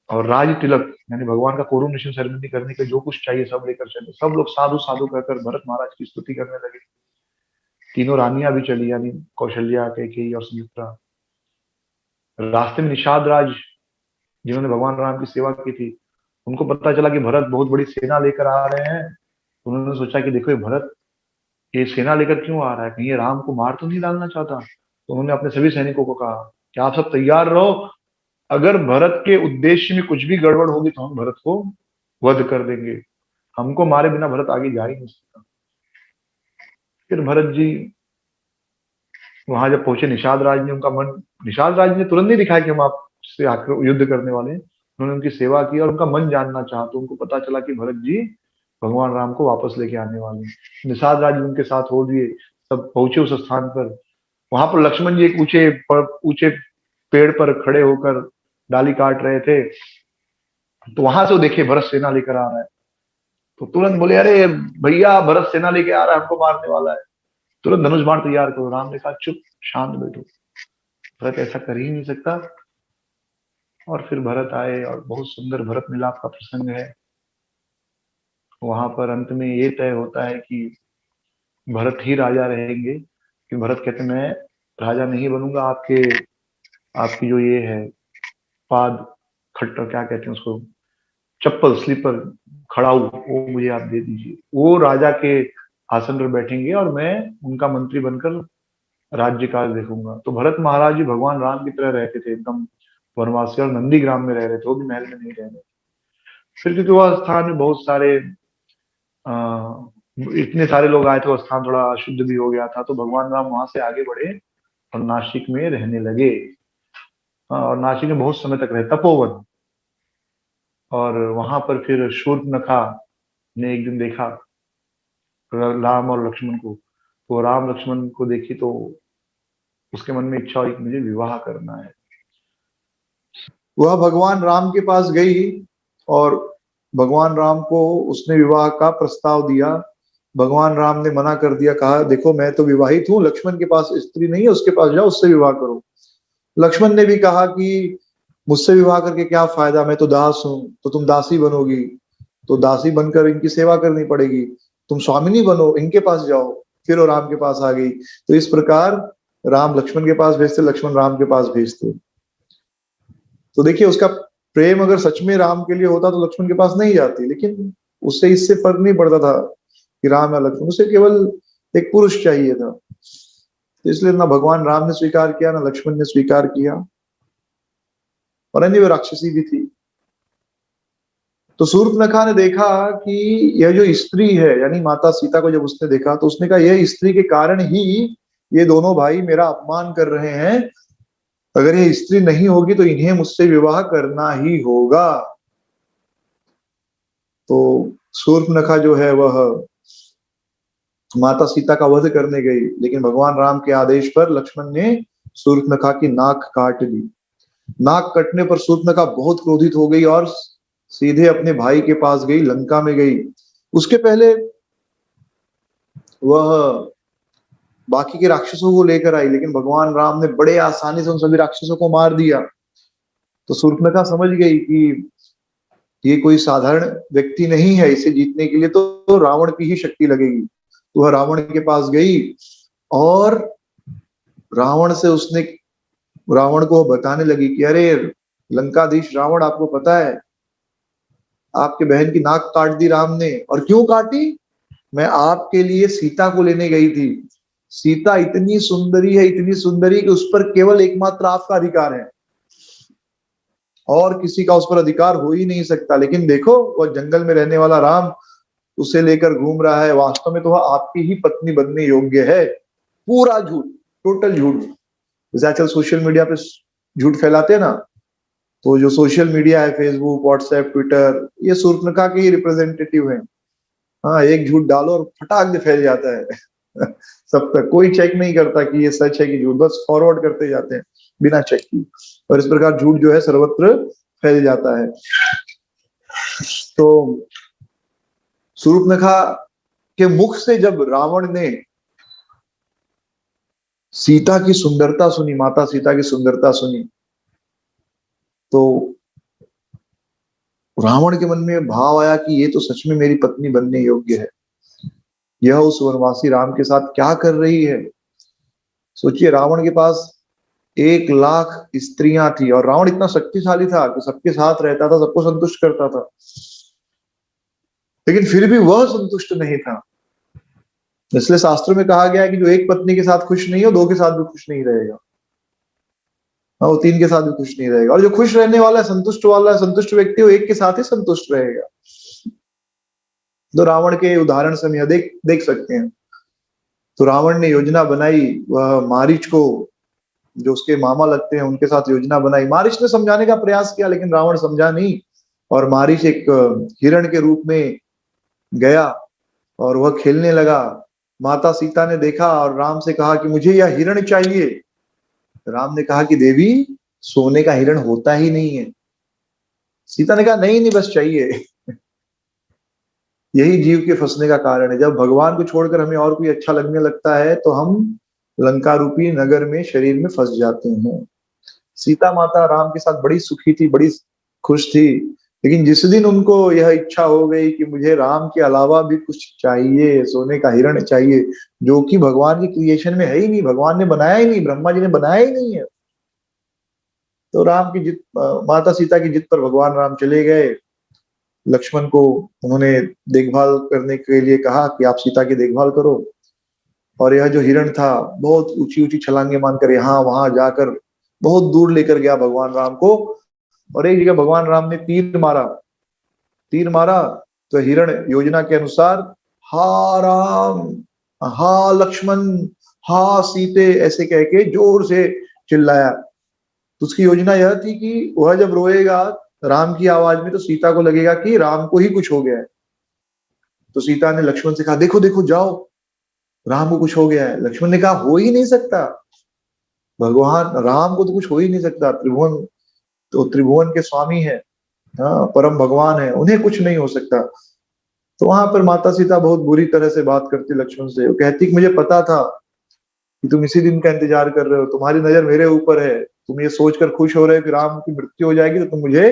और राज तिलक यानी भगवान का कोरोनेशन सेरेमनी करने के जो कुछ चाहिए सब लेकर चले। सब लोग साधु साधु कहकर भरत महाराज की स्तुति करने लगे। तीनों रानियां भी चली, यानी कौशल्या, कैकेयी और सुमित्रा। रास्ते में निषाद राज, जिन्होंने भगवान राम की सेवा की थी, उनको पता चला कि भरत बहुत बड़ी सेना लेकर आ रहे हैं। उन्होंने सोचा कि देखो ये भरत ये सेना लेकर क्यों आ रहा है, कहीं ये राम को मार तो नहीं डालना चाहता। तो उन्होंने अपने सभी सैनिकों को कहा कि आप सब तैयार रहो, अगर भरत के उद्देश्य में कुछ भी गड़बड़ होगी तो हम भरत को वध कर देंगे, हमको मारे बिना भरत आगे जा ही नहीं सकता। फिर भरत जी वहां जब पहुंचे, निषाद राज ने उनका मन, निषाद राज ने तुरंत नहीं दिखाया कि हम आपसे आकर युद्ध करने वाले हैं। उन्होंने उनकी सेवा की और उनका मन जानना चाहा, तो उनको पता चला कि भरत जी भगवान राम को वापस लेके आने वाले हैं। निषाद राज उनके साथ हो दिए, सब पहुंचे उस स्थान पर। वहां पर लक्ष्मण जी एक ऊंचे पेड़ पर खड़े होकर डाली काट रहे थे। तो वहां से वो देखे भरत सेना लेकर आ रहा है, तो तुरंत बोले, अरे भैया भरत सेना लेके आ रहा है, हमको मारने वाला है, तुरंत धनुष बाण तैयार करो। राम ने कहा चुप शांत बैठो, भरत ऐसा कर ही नहीं सकता। और फिर भरत आए और बहुत सुंदर भरत मिलाप का प्रसंग है। वहां पर अंत में ये तय होता है कि भरत ही राजा रहेंगे, कि भरत कहते मैं राजा नहीं बनूंगा, आपकी जो ये है पाद खट्टर क्या कहते हैं उसको, चप्पल स्लीपर खड़ाऊ, वो मुझे आप दे दीजिए। वो राजा के आसन पर बैठेंगे और मैं उनका मंत्री बनकर राज्य काल देखूंगा। तो भरत महाराज जी भगवान राम की तरह रहते थे, एकदम वनवासी, और नंदी ग्राम में रह रहे थे, वो भी महल में नहीं रह रहे। फिर क्योंकि वह स्थान में बहुत सारे इतने सारे लोग आए थे, वो स्थान थोड़ा अशुद्ध भी हो गया था, तो भगवान राम वहां से आगे बढ़े और नासिक में रहने लगे। और नासिक में बहुत समय तक रहे, तपोवन। और वहां पर फिर शूर्पनखा ने एक दिन देखा राम और लक्ष्मण को, तो राम लक्ष्मण को देखी तो उसके मन में इच्छा हुई कि मुझे विवाह करना है। वह भगवान राम के पास गई और भगवान राम को उसने विवाह का प्रस्ताव दिया। भगवान राम ने मना कर दिया, कहा देखो मैं तो विवाहित हूँ, लक्ष्मण के पास स्त्री नहीं है, उसके पास जाओ, उससे विवाह करो। लक्ष्मण ने भी कहा कि मुझसे विवाह करके क्या फायदा, मैं तो दास हूं, तो तुम दासी बनोगी, तो दासी बनकर इनकी सेवा करनी पड़ेगी, तुम स्वामिनी बनो, इनके पास जाओ। फिर वो राम के पास आ गई। तो इस प्रकार राम लक्ष्मण के पास भेजते, लक्ष्मण राम के पास भेजते। तो देखिए उसका प्रेम अगर सच में राम के लिए होता तो लक्ष्मण के पास नहीं जाती, लेकिन उससे इससे फर्क नहीं पड़ता था कि राम या लक्ष्मण, उसे केवल एक पुरुष चाहिए था। तो इसलिए ना भगवान राम ने स्वीकार किया ना लक्ष्मण ने स्वीकार किया, और अन्य वो राक्षसी भी थी। तो शूर्पनखा ने देखा कि यह जो स्त्री है, यानी माता सीता को जब उसने देखा तो उसने कहा यह स्त्री के कारण ही ये दोनों भाई मेरा अपमान कर रहे हैं, अगर ये स्त्री नहीं होगी तो इन्हें मुझसे विवाह करना ही होगा। तो शूर्पनखा जो है वह माता सीता का वध करने गई, लेकिन भगवान राम के आदेश पर लक्ष्मण ने शूर्पनखा की नाक काट दी। नाक कटने पर शूर्पनखा बहुत क्रोधित हो गई और सीधे अपने भाई के पास गई, लंका में गई। उसके पहले वह बाकी के राक्षसों को लेकर आई, लेकिन भगवान राम ने बड़े आसानी से उन सभी राक्षसों को मार दिया। तो शूर्पनखा समझ गई कि ये कोई साधारण व्यक्ति नहीं है, इसे जीतने के लिए तो रावण की ही शक्ति लगेगी। तो वह रावण के पास गई और रावण को बताने लगी कि अरे लंकाधीश रावण, आपको पता है आपके बहन की नाक काट दी राम ने। और क्यों काटी? मैं आपके लिए सीता को लेने गई थी। सीता इतनी सुंदरी है, इतनी सुंदरी कि उस पर केवल एकमात्र आपका अधिकार है, और किसी का उस पर अधिकार हो ही नहीं सकता। लेकिन देखो वह जंगल में रहने वाला राम उसे लेकर घूम रहा है, वास्तव में तो वह आपकी ही पत्नी बनने योग्य है। पूरा झूठ, टोटल झूठ। जैसे आजकल सोशल मीडिया पे झूठ फैलाते हैं ना, तो जो सोशल मीडिया है फेसबुक, व्हाट्सएप, ट्विटर, ये शूर्पनखा के ही रिप्रेजेंटेटिव हैं। हाँ, एक झूठ डालो और फटाक से फैल जाता है। सब तक कोई चेक नहीं करता कि ये सच है कि झूठ, बस फॉरवर्ड करते जाते हैं बिना चेक की, और इस प्रकार झूठ जो है सर्वत्र फैल जाता है। तो शूर्पणखा के मुख से जब रावण ने सीता की सुंदरता सुनी, माता सीता की सुंदरता सुनी, तो रावण के मन में भाव आया कि ये तो सच में मेरी पत्नी बनने योग्य है, यह उस वनवासी राम के साथ क्या कर रही है। सोचिए, रावण के पास 1,00,000 स्त्रियां थी और रावण इतना शक्तिशाली था कि सबके साथ रहता था, सबको संतुष्ट करता था, लेकिन फिर भी वह संतुष्ट नहीं था। इसलिए शास्त्रों में कहा गया है कि जो एक पत्नी के साथ खुश नहीं हो, 2 के साथ भी खुश नहीं रहेगा, हाँ, वो 3 के साथ भी खुश नहीं रहेगा। और जो खुश रहने वाला है, संतुष्ट व्यक्ति, वो एक के साथ ही संतुष्ट रहेगा। तो रावण के उदाहरण से हम यह देख सकते हैं। तो रावण ने योजना बनाई, वह मारीच को, जो उसके मामा लगते हैं, उनके साथ योजना बनाई। मारीच ने समझाने का प्रयास किया, लेकिन रावण समझा नहीं, और मारीच एक हिरण के रूप में गया और वह खेलने लगा। माता सीता ने देखा और राम से कहा कि मुझे यह हिरण चाहिए। राम ने कहा कि देवी, सोने का हिरण होता ही नहीं है। सीता ने कहा नहीं नहीं, बस चाहिए। यही जीव के फंसने का कारण है। जब भगवान को छोड़कर हमें और कोई अच्छा लगने लगता है तो हम लंका रूपी नगर में, शरीर में फंस जाते हैं। सीता माता राम के साथ बड़ी सुखी थी, बड़ी खुश थी, लेकिन जिस दिन उनको यह इच्छा हो गई कि मुझे राम के अलावा भी कुछ चाहिए, सोने का हिरण चाहिए, जो कि भगवान की क्रिएशन में है ही नहीं, भगवान ने बनाया ही नहीं, ब्रह्मा जी ने बनाया ही नहीं है, तो राम की जिद, माता सीता की जिद पर भगवान राम चले गए। लक्ष्मण को उन्होंने देखभाल करने के लिए कहा कि आप सीता की देखभाल करो। और यह जो हिरण था, बहुत ऊंची ऊंची छलांगे मारकर यहाँ वहां जाकर बहुत दूर लेकर गया भगवान राम को। और एक जगह भगवान राम ने तीर मारा तो हिरण योजना के अनुसार हा राम, हा लक्ष्मण, हा सीते ऐसे कह के जोर से चिल्लाया। तो उसकी योजना यह थी कि वह जब रोएगा राम की आवाज में, तो सीता को लगेगा कि राम को ही कुछ हो गया है। तो सीता ने लक्ष्मण से कहा, देखो देखो जाओ, राम को कुछ हो गया है। लक्ष्मण ने कहा, हो ही नहीं सकता, भगवान राम को तो कुछ हो ही नहीं सकता, त्रिभुवन के स्वामी है, हाँ, परम भगवान है, उन्हें कुछ नहीं हो सकता। तो वहां पर माता सीता बहुत बुरी तरह से बात करती लक्ष्मण से। वो कहती कि मुझे पता था कि तुम इसी दिन का इंतजार कर रहे हो, तुम्हारी नजर मेरे ऊपर है, तुम ये सोचकर खुश हो रहे हो कि राम की मृत्यु हो जाएगी तो तुम मुझे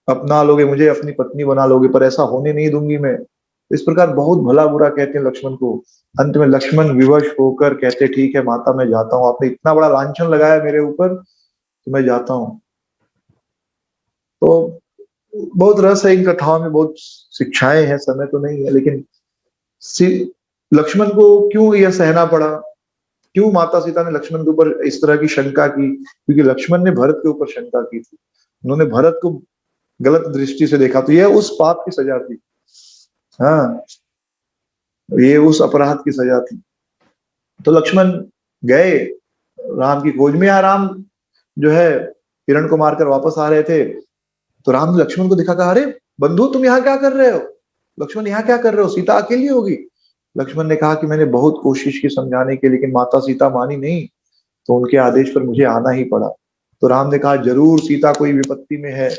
अपना लोगे, मुझे अपनी पत्नी बना लोगे, पर ऐसा होने नहीं दूंगी मैं। इस प्रकार बहुत भला बुरा कहते हैं लक्ष्मण को। अंत में लक्ष्मण विवश होकर कहते, ठीक है माता, मैं जाता हूँ, आपने इतना बड़ा लांछन लगाया मेरे ऊपर, तो मैं जाता हूँ। तो बहुत रस है इन कथाओं में, बहुत शिक्षाएं हैं, समय तो नहीं है, लेकिन लक्ष्मण को क्यों यह सहना पड़ा, क्यों माता सीता ने लक्ष्मण के ऊपर इस तरह की शंका की? क्योंकि लक्ष्मण ने भरत के ऊपर शंका की थी, उन्होंने भरत को गलत दृष्टि से देखा, तो यह उस पाप की सजा थी, हाँ, ये उस अपराध की सजा थी। तो लक्ष्मण गए राम की खोज में। राम जो है हिरण को मारकर वापस आ रहे थे, तो राम ने लक्ष्मण को देखा, कहा, अरे बंधु, तुम यहाँ क्या कर रहे हो? लक्ष्मण, यहाँ क्या कर रहे हो? सीता अकेली होगी। लक्ष्मण ने कहा कि मैंने बहुत कोशिश की समझाने की, लेकिन माता सीता मानी नहीं, तो उनके आदेश पर मुझे आना ही पड़ा। तो राम ने कहा, जरूर सीता कोई विपत्ति में है।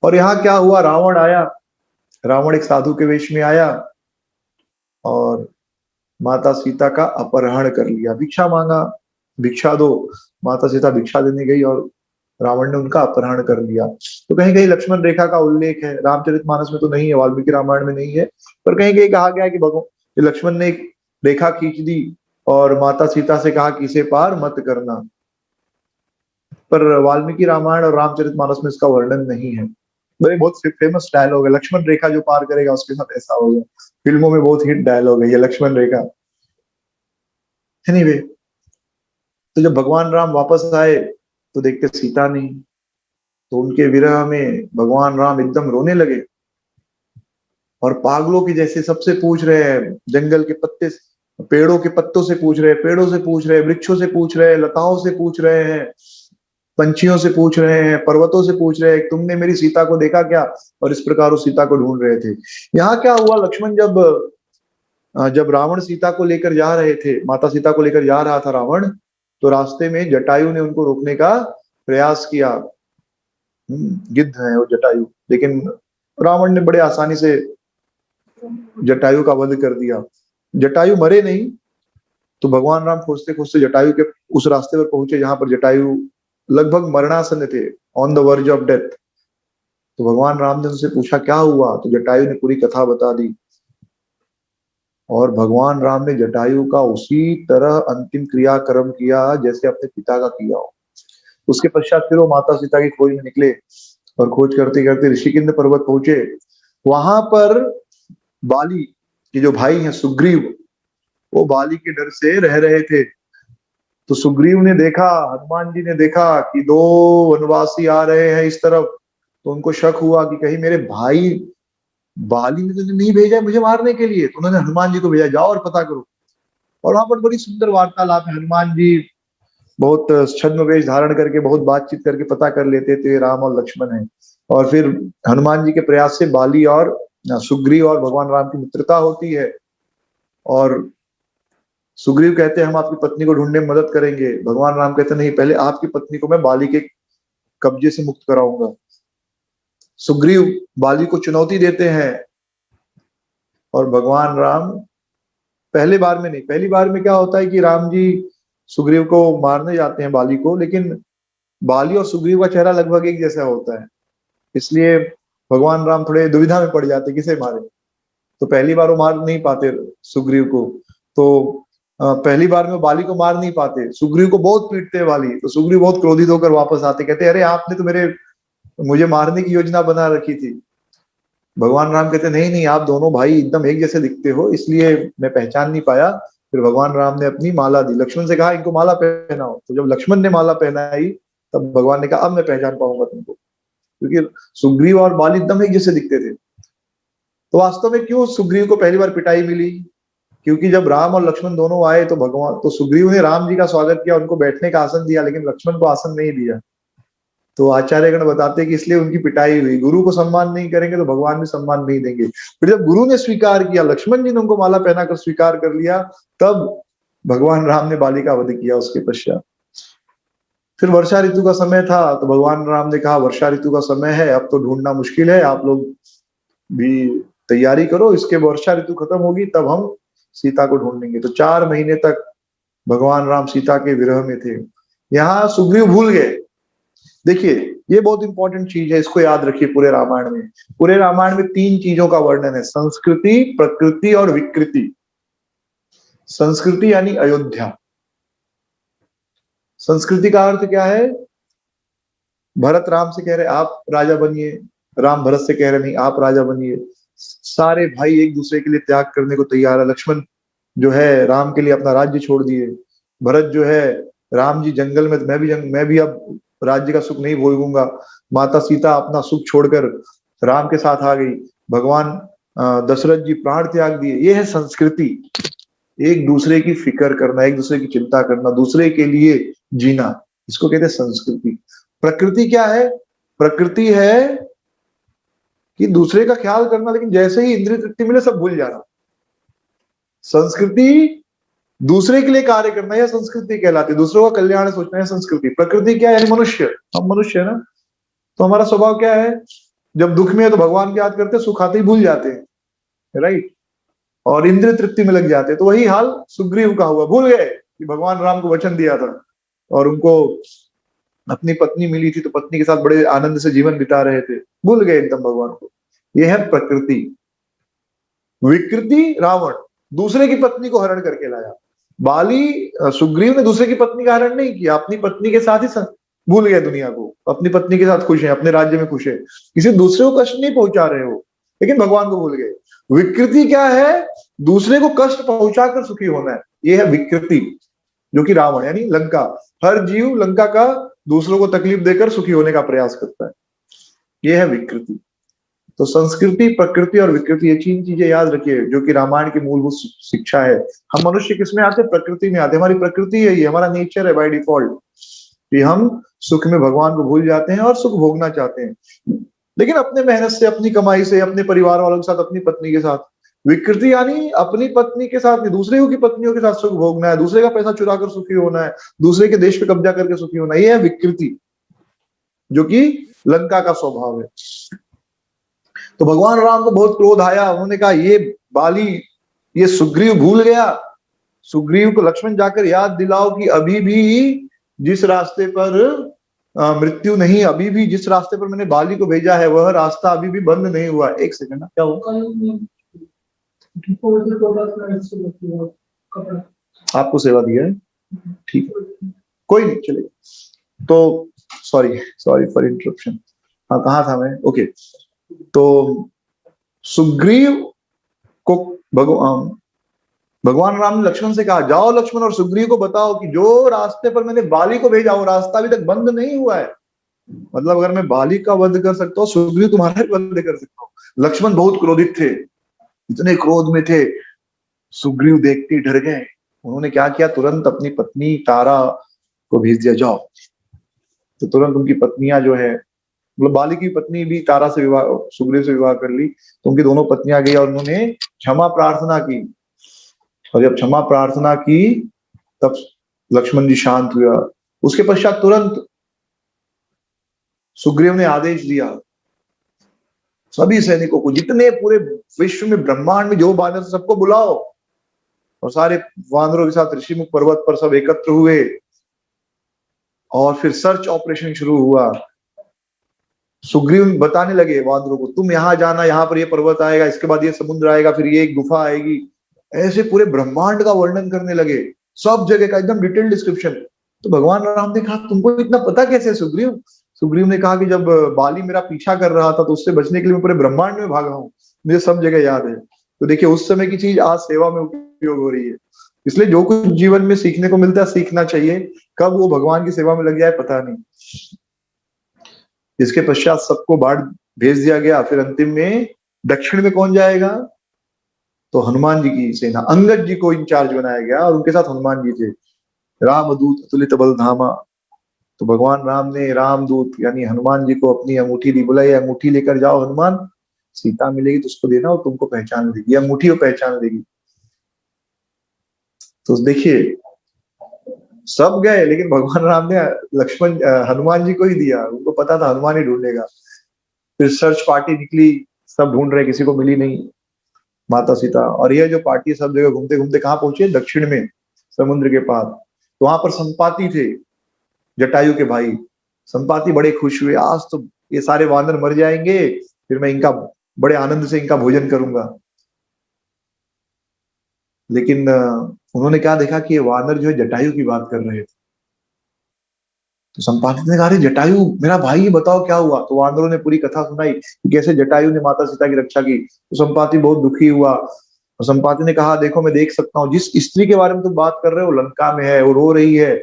और यहाँ क्या हुआ, रावण आया, रावण एक साधु के वेश में आया और माता सीता का अपहरण कर लिया। भिक्षा मांगा, भिक्षा दो, माता सीता भिक्षा देने गई और रावण ने उनका अपहरण कर लिया। तो कहीं कहीं लक्ष्मण रेखा का उल्लेख है, रामचरितमानस में तो नहीं है, वाल्मीकि रामायण में नहीं है, पर कहीं कहीं कहा गया है कि भगवान लक्ष्मण ने एक रेखा खींच दी और माता सीता से कहा कि इसे पार मत करना। पर वाल्मीकि रामायण और रामचरितमानस में इसका वर्णन नहीं है। भाई बहुत फेमस डायलॉग है, लक्ष्मण रेखा जो पार करेगा उसके साथ ऐसा होगा। फिल्मों में बहुत हिट डायलॉग है ये लक्ष्मण रेखा। एनीवे, तो जब भगवान राम वापस आए तो देखते सीता नहीं, तो उनके विरह में भगवान राम एकदम रोने लगे और पागलों की जैसे सबसे पूछ रहे हैं, जंगल के पत्ते, पेड़ों के पत्तों से पूछ रहे हैं, पेड़ों से पूछ रहे हैं, वृक्षों से पूछ रहे हैं, लताओं से पूछ रहे हैं, पंछियों से पूछ रहे हैं, पर्वतों से पूछ रहे हैं, तुमने मेरी सीता को देखा क्या? और इस प्रकार उस सीता को ढूंढ रहे थे। यहाँ क्या हुआ, लक्ष्मण जब जब रावण सीता को लेकर जा रहे थे, माता सीता को लेकर जा रहा था रावण, तो रास्ते में जटायु ने उनको रोकने का प्रयास किया। गिद्ध है वो जटायु, लेकिन रावण ने बड़े आसानी से जटायु का वध कर दिया। जटायु मरे नहीं, तो भगवान राम खोजते खोजते जटायु के उस रास्ते पर पहुंचे जहां पर जटायु लगभग मरणासन थे, on the verge of death. तो भगवान राम ने उनसे पूछा क्या हुआ, तो जटायु ने पूरी कथा बता दी। और भगवान राम ने जटायु का उसी तरह अंतिम क्रियाक्रम किया जैसे अपने पिता का किया हो। उसके पश्चात फिर वो माता सीता की खोज में निकले और खोज करते करते ऋषिकेंद्र पर्वत पहुंचे। वहां पर बाली के जो भाई हैं सुग्रीव, वो बाली के डर से रह रहे थे। तो सुग्रीव ने देखा, हनुमान जी ने देखा कि दो वनवासी आ रहे हैं इस तरफ, तो उनको शक हुआ कि कहीं मेरे भाई बाली ने तो नहीं भेजा है मुझे मारने के लिए। तो उन्होंने हनुमान जी को भेजा, जाओ और पता करो। और वहां पर बड़ी सुंदर वार्तालाप है। हनुमान जी बहुत छद्म वेश धारण करके बहुत बातचीत करके पता कर लेते थे राम और लक्ष्मण है। और फिर हनुमान जी के प्रयास से बाली और सुग्रीव और भगवान राम की मित्रता होती है। और सुग्रीव कहते हैं हम आपकी पत्नी को ढूंढने में मदद करेंगे। भगवान राम कहते नहीं, पहले आपकी पत्नी को मैं बाली के कब्जे से मुक्त कराऊंगा। सुग्रीव बाली को चुनौती देते हैं और भगवान राम पहली बार में नहीं, पहली बार में क्या होता है कि राम जी सुग्रीव को मारने जाते हैं बाली को, लेकिन बाली और सुग्रीव का चेहरा लगभग एक जैसा होता है, इसलिए भगवान राम थोड़े दुविधा में पड़ जाते किसे मारे। तो पहली बार वो मार नहीं पाते सुग्रीव को, तो पहली बार में बाली को मार नहीं पाते, सुग्रीव को बहुत पीटते हैं बाली। तो सुग्रीव बहुत क्रोधित होकर वापस आते, कहते अरे आपने तो मुझे मारने की योजना बना रखी थी। भगवान राम कहते नहीं नहीं, आप दोनों भाई एकदम एक जैसे दिखते हो, इसलिए मैं पहचान नहीं पाया। फिर भगवान राम ने अपनी माला दी, लक्ष्मण से कहा इनको माला पहनाओ। तो जब लक्ष्मण ने माला पहनाई तब भगवान ने कहा अब मैं पहचान पाऊंगा तुमको, क्योंकि सुग्रीव और बाली एकदम एक जैसे दिखते थे। तो वास्तव में क्यों सुग्रीव को पहली बार पिटाई मिली, क्योंकि जब राम और लक्ष्मण दोनों आए तो सुग्रीव ने राम जी का स्वागत किया, उनको बैठने का आसन दिया, लेकिन लक्ष्मण को आसन नहीं दिया। तो आचार्यगण बताते हैं कि इसलिए उनकी पिटाई हुई। गुरु को सम्मान नहीं करेंगे तो भगवान भी सम्मान नहीं देंगे। फिर जब गुरु ने स्वीकार किया, लक्ष्मण जी ने उनको माला पहनाकर स्वीकार कर लिया, तब भगवान राम ने बाली का वध किया। उसके पश्चात फिर वर्षा ऋतु का समय था, तो भगवान राम ने कहा वर्षा ऋतु का समय है, अब तो ढूंढना मुश्किल है, आप लोग भी तैयारी करो, इसके वर्षा ऋतु खत्म होगी तब हम सीता को ढूंढेंगे। तो 4 महीने तक भगवान राम सीता के विरह में थे। यहाँ सुग्रीव भूल गए। देखिए ये बहुत इंपॉर्टेंट चीज है, इसको याद रखिए। पूरे रामायण में 3 चीजों का वर्णन है, संस्कृति, प्रकृति और विकृति। संस्कृति यानी अयोध्या। संस्कृति का अर्थ क्या है, भरत राम से कह रहे आप राजा बनिए, राम भरत से कह रहे नहीं आप राजा बनिए। सारे भाई एक दूसरे के लिए त्याग करने को तैयार है। लक्ष्मण जो है राम के लिए अपना राज्य छोड़ दिए, भरत जो है राम जी जंगल में, मैं भी अब राज्य का सुख नहीं भोगूंगा। माता सीता अपना सुख छोड़कर राम के साथ आ गई। भगवान दशरथ जी प्राण त्याग दिए। ये है संस्कृति, एक दूसरे की फिक्र करना, एक दूसरे की चिंता करना, दूसरे के लिए जीना, इसको कहते हैं संस्कृति। प्रकृति क्या है, प्रकृति है कि दूसरे का ख्याल करना, लेकिन जैसे ही इंद्रिय तृप्ति मिले सब भूल जाना। संस्कृति दूसरे के लिए कार्य करना, यह संस्कृति कहलाती है। दूसरों का कल्याण सोचना है संस्कृति। प्रकृति क्या है, यानी मनुष्य, हम मनुष्य है ना, तो हमारा स्वभाव क्या है, जब दुख में है तो भगवान की याद करते, सुख आते ही भूल जाते हैं, राइट, और इंद्रिय तृप्ति में लग जाते हैं। तो वही हाल सुग्रीव का हुआ, भूल गए कि भगवान राम को वचन दिया था, और उनको अपनी पत्नी मिली थी तो पत्नी के साथ बड़े आनंद से जीवन बिता रहे थे, भूल गए एकदम भगवान को। यह है प्रकृति। विकृति रावण दूसरे की पत्नी को हरण करके लाया। बाली सुग्रीव ने दूसरे की पत्नी का हरण नहीं किया, अपनी पत्नी के साथ ही भूल गए दुनिया को, अपनी पत्नी के साथ खुश है, अपने राज्य में खुश है, किसी दूसरे को कष्ट नहीं पहुंचा रहे हो, लेकिन भगवान को भूल गए। विकृति क्या है, दूसरे को कष्ट पहुंचाकर सुखी होना है, यह है विकृति, जो कि रावण यानी लंका। हर जीव लंका का दूसरों को तकलीफ देकर सुखी होने का प्रयास करता है, यह है विकृति। तो संस्कृति, प्रकृति और विकृति, ये 3 चीजें याद रखिए, जो कि रामायण की मूलभूत शिक्षा है। हम मनुष्य किसमें आते हैं, प्रकृति में आते हैं। हमारी प्रकृति है, ये हमारा नेचर है बाय डिफॉल्ट, कि हम सुख में भगवान को भूल जाते हैं और सुख भोगना चाहते हैं, लेकिन अपने मेहनत से, अपनी कमाई से, अपने परिवार वालों के साथ, अपनी पत्नी के साथ। विकृति यानी अपनी पत्नी के साथ, दूसरे की पत्नियों के साथ सुख भोगना है, दूसरे का पैसा चुरा कर सुखी होना है, दूसरे के देश पे कब्जा करके सुखी होना, ये है विकृति, जो कि लंका का स्वभाव है। तो भगवान राम को बहुत क्रोध आया। उन्होंने कहा ये बाली, ये सुग्रीव भूल गया। सुग्रीव को लक्ष्मण जाकर याद दिलाओ कि अभी भी जिस रास्ते पर मृत्यु नहीं, अभी भी जिस रास्ते पर मैंने बाली को भेजा है वह रास्ता अभी भी बंद नहीं हुआ। एक सेकंड, क्या हुआ? आपको सेवा दिया है, ठीक है, कोई नहीं, चलेगा। तो सॉरी फॉर इंटरप्शन। हाँ, कहाँ था मैं? ओके। तो सुग्रीव को भगवान राम ने लक्ष्मण से कहा, जाओ लक्ष्मण और सुग्रीव को बताओ कि जो रास्ते पर मैंने बाली को भेजा वो रास्ता अभी तक बंद नहीं हुआ है। मतलब अगर मैं बाली का वध कर सकता हूँ, सुग्रीव तुम्हारा भी वध कर सकता हूँ। लक्ष्मण बहुत क्रोधित थे, इतने क्रोध में थे, सुग्रीव देखते ही डर गए। उन्होंने क्या किया, तुरंत अपनी पत्नी तारा को भेज दिया, जाओ। तो तुरंत उनकी पत्नियां जो है, मतलब बाली की पत्नी भी तारा से विवाह, सुग्रीव से विवाह कर ली। तो उनकी दोनों पत्नियां गई और उन्होंने क्षमा प्रार्थना की। और जब क्षमा प्रार्थना की तब लक्ष्मण जी शांत हुआ। उसके पश्चात तुरंत सुग्रीव ने आदेश दिया, सभी सैनिकों को, जितने पूरे विश्व में ब्रह्मांड में जो वानर सबको बुलाओ। और सारे वानरों के साथ ऋषिमुख पर्वत पर सब एकत्र हुए और फिर सर्च ऑपरेशन शुरू हुआ। सुग्रीव बताने लगे वानरों को, तुम यहाँ जाना, यहाँ पर ये पर्वत आएगा, इसके बाद ये समुद्र आएगा, फिर ये एक गुफा आएगी। ऐसे पूरे ब्रह्मांड का वर्णन करने लगे, सब जगह का एकदम डिटेल डिस्क्रिप्शन। तो भगवान राम ने कहा, तुमको इतना पता कैसे सुग्रीव? सुग्रीव ने कहा कि जब बाली मेरा पीछा कर रहा था तो उससे बचने के लिए मैं पूरे ब्रह्मांड में भागा हूँ, मुझे सब जगह याद है। तो देखिए, उस समय की चीज आज सेवा में उपयोग हो रही है। इसलिए जो कुछ जीवन में सीखने को मिलता है सीखना चाहिए। कब वो भगवान की सेवा में लग जाए पता नहीं। इसके पश्चात सबको बाढ़ भेज दिया गया। फिर अंतिम में दक्षिण में कौन जाएगा? तो हनुमान जी की सेना, अंगद जी को इंचार्ज बनाया गया और उनके साथ हनुमान जी थे। रामदूत अतुलित बल धामा। तो भगवान राम ने रामदूत यानी हनुमान जी को अपनी अंगूठी दी, बोला ये अंगूठी लेकर जाओ हनुमान, सीता मिलेगी तो उसको देना और तुमको पहचान लेगी, ये अंगूठी वो पहचान लेगी। तो देखिए, सब गए लेकिन भगवान राम ने लक्ष्मण हनुमान जी को ही दिया। उनको पता था हनुमान ही ढूंढेगा। फिर सर्च पार्टी निकली, सब ढूंढ रहे, किसी को मिली नहीं माता सीता। और ये जो पार्टी सब जगह घूमते घूमते कहाँ पहुंचे? दक्षिण में, समुद्र के पास। तो वहां पर संपाति थे, जटायु के भाई। संपाति बड़े खुश हुए, आज तो ये सारे वानर मर जाएंगे, फिर मैं इनका बड़े आनंद से इनका भोजन करूंगा। लेकिन उन्होंने क्या देखा कि ये वानर जो है जटायु की बात कर रहे थे। तो संपाति ने कहा, जटायु मेरा भाई, ये बताओ क्या हुआ? तो वानरों ने पूरी कथा सुनाई कि कैसे जटायु ने माता सीता की रक्षा की। तो संपाति बहुत दुखी हुआ और संपाति ने कहा, देखो मैं देख सकता हूँ जिस स्त्री के बारे में तुम बात कर रहे हो लंका में है, वो रो रही है।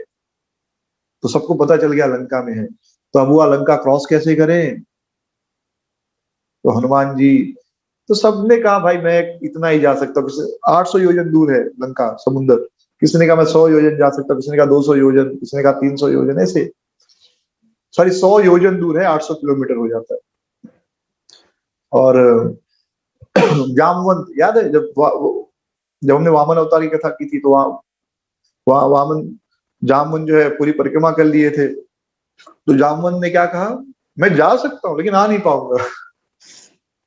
तो सबको पता चल गया लंका में है। तो अब वो लंका क्रॉस कैसे करें? तो हनुमान जी, तो सबने कहा भाई मैं इतना ही जा सकता हूँ। 800 योजन दूर है लंका समुद्र। किसी ने कहा मैं 100 योजन जा सकता हूँ, किसी ने कहा 200 योजन, किसी ने कहा 300 योजन, ऐसे। सॉरी, 100 योजन दूर है, 800 किलोमीटर हो जाता है। और जामवंत याद है, जब हमने वामन अवतार की कथा की थी तो वामन जामवंत जो है पूरी परिक्रमा कर लिए थे। तो जामवंत ने क्या कहा, मैं जा सकता हूँ लेकिन आ नहीं पाऊंगा।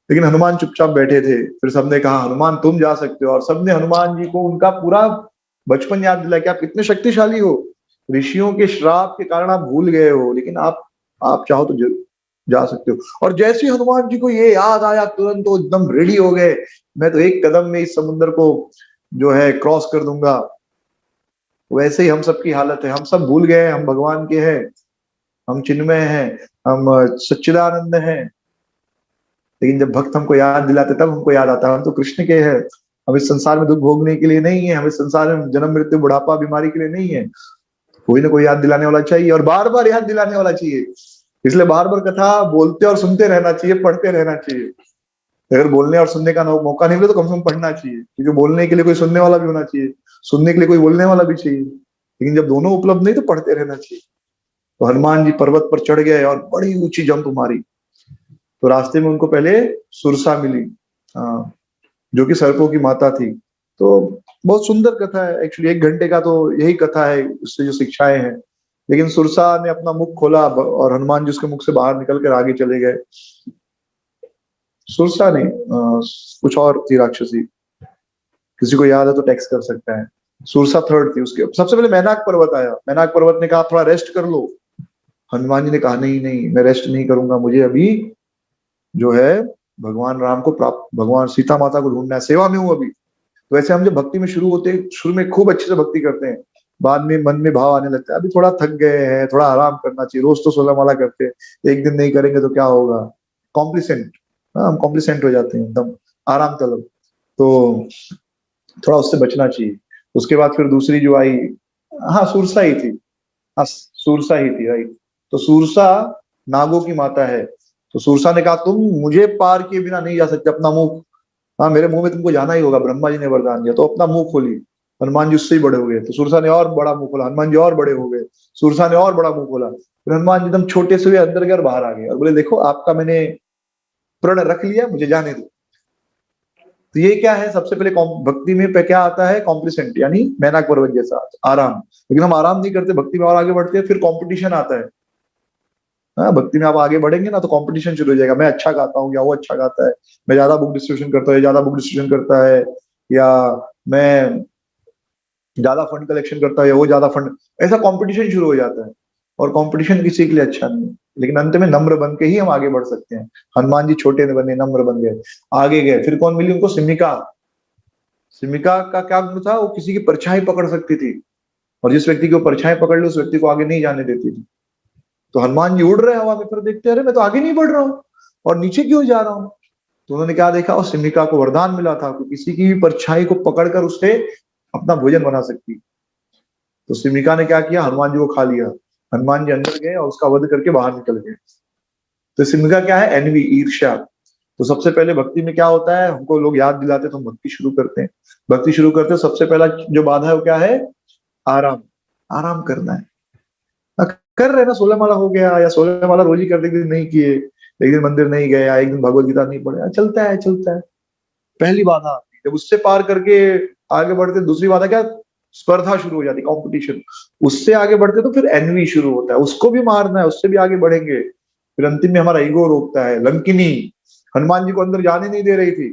लेकिन हनुमान चुपचाप बैठे थे। फिर सबने कहा हनुमान तुम जा सकते हो। और सबने हनुमान जी को उनका पूरा बचपन याद दिलाया कि आप कितने शक्तिशाली हो, ऋषियों के श्राप के कारण आप भूल गए हो, लेकिन आप चाहो तो जा सकते हो। और जैसे हनुमान जी को ये याद आया तुरंत तो एकदम रेडी हो गए, मैं तो एक कदम में इस समुद्र को जो है क्रॉस कर दूंगा। वैसे ही हम सबकी हालत है, हम सब भूल गए हम भगवान के हैं, हम चिन्मय हैं, हम सच्चिदानंद हैं। लेकिन जब भक्त हमको याद दिलाते तब हमको याद आता है हम तो कृष्ण के हैं। हम इस संसार में दुख भोगने के लिए नहीं है, हम इस संसार में जन्म मृत्यु बुढ़ापा बीमारी के लिए नहीं है। कोई ना कोई याद दिलाने वाला चाहिए और बार बार याद दिलाने वाला चाहिए। इसलिए बार बार कथा बोलते और सुनते रहना चाहिए, पढ़ते रहना चाहिए। अगर बोलने और सुनने का मौका नहीं मिले तो कम से कम पढ़ना चाहिए, क्योंकि बोलने के लिए कोई सुनने वाला भी होना चाहिए, सुनने के लिए कोई बोलने वाला भी चाहिए। लेकिन जब दोनों उपलब्ध नहीं तो पढ़ते रहना चाहिए। तो हनुमान जी पर्वत पर चढ़ गए और बड़ी ऊंची जंप मारी। तो रास्ते में उनको पहले सुरसा मिली, जो कि सर्पों की माता थी। तो बहुत सुंदर कथा है एक्चुअली, 1 घंटे का तो यही कथा है, उससे जो शिक्षाएं हैं। लेकिन सुरसा ने अपना मुख खोला और हनुमान जी उसके मुख से बाहर निकल कर आगे चले गए। सुरसा नहीं, कुछ और थी राक्षसी, किसी को याद है तो टेक्स्ट कर सकता है। सुरसा थर्ड थी। उसके सबसे पहले मैनाक पर्वत आया। मैनाक पर्वत ने कहा थोड़ा रेस्ट कर लो। हनुमान जी ने कहा नहीं नहीं, मैं रेस्ट नहीं करूंगा, मुझे अभी जो है भगवान राम को प्राप्त, भगवान सीता माता को ढूंढना है, सेवा में हूं अभी। तो वैसे हम जब भक्ति में शुरू होते हैं, शुरू में खूब अच्छे से भक्ति करते हैं, बाद में मन में भाव आने लगता है अभी थोड़ा थक गए हैं, थोड़ा आराम करना चाहिए। रोज तो 16 माला करते हैं, एक दिन नहीं करेंगे तो क्या होगा, कॉम्प्लिसेंट। हम कॉम्प्लिसेंट हो जाते हैं एकदम, आराम तलब। तो थोड़ा उससे बचना चाहिए। उसके बाद फिर दूसरी जो आई, हाँ सूरसा ही थी, हाँ सूरसा ही थी, राइट। तो सूरसा नागों की माता है। तो सूरसा ने कहा तुम मुझे पार किए बिना नहीं जा सकते, अपना मुंह, हाँ मेरे मुंह में तुमको जाना ही होगा, ब्रह्मा जी ने वरदान दिया। तो अपना मुंह खोली। हनुमान जी उससे ही बड़े हो गए। तो सूरसा ने और बड़ा मुंह खोला, हनुमान जी और बड़े हो गए। सूरसा ने और बड़ा मुंह खोला, फिर हनुमान जी एकदम छोटे से हुए, अंदर गए और बाहर आ गए और बोले देखो आपका मैंने प्रण रख लिया, मुझे जाने दो। तो ये क्या है, सबसे पहले भक्ति में पे क्या आता है, कॉम्प्लिसेंट, यानी मैनाक पर्वत जैसा आराम। लेकिन हम आराम नहीं करते, भक्ति में और आगे बढ़ते हैं, फिर कंपटीशन आता है। हाँ, भक्ति में आप आगे बढ़ेंगे ना तो कंपटीशन शुरू हो जाएगा, मैं अच्छा गाता हूँ या वो अच्छा गाता है, मैं ज्यादा बुक डिस्ट्रीब्यूशन करता हूँ, ज्यादा बुक डिस्ट्रीब्यूशन करता है, या मैं ज्यादा फंड कलेक्शन करता है या वो ज्यादा फंड, ऐसा कंपटीशन शुरू हो जाता है। और कंपटीशन किसी के लिए अच्छा नहीं है। लेकिन अंत में नम्र बन के ही हम आगे बढ़ सकते हैं। हनुमान जी छोटे ने बने, नम्र बन गए, आगे गए। फिर कौन मिली उनको, सिमिका। सिमिका का क्या गुण था, वो किसी की परछाई पकड़ सकती थी, और जिस व्यक्ति की वो परछाई पकड़ ले उस व्यक्ति को आगे नहीं जाने देती थी। तो हनुमान जी उड़ रहे हवा में, फिर देखते अरे मैं तो आगे नहीं बढ़ रहा हूँ और नीचे क्यों जा रहा हूँ। तो उन्होंने क्या देखा, और सिमिका को वरदान मिला था कि किसी की भी परछाई को पकड़कर उससे अपना भोजन बना सकती। तो सिमिका ने क्या किया, हनुमान जी को खा लिया। हनुमान जी अंदर गए और उसका वध करके बाहर निकल गए। तो सिमिका क्या है, एनवी, ईर्ष्या। तो सबसे पहले भक्ति में क्या होता है, हमको लोग याद दिलाते तो हम भक्ति शुरू करते हैं। भक्ति शुरू करते हैं, सबसे पहला जो बाधा है वो क्या है, आराम। आराम करना है, कर रहे ना, 16 माला हो गया या 16 माला रोज ही करते, एक दिन नहीं किए, एक दिन मंदिर नहीं गए, एक दिन भगवत गीता नहीं पढ़े, चलता है चलता है। पहली बाधा आती है, जब उससे पार करके आगे बढ़ते, दूसरी बाधा क्या, स्पर्धा शुरू हो जाती, कंपटीशन। उससे आगे बढ़ते तो फिर एनवी शुरू होता है, उसको भी मारना है, उससे भी आगे बढ़ेंगे। फिर अंतिम में हमारा ईगो रोकता है। लंकिनी हनुमान जी को अंदर जाने नहीं दे रही थी।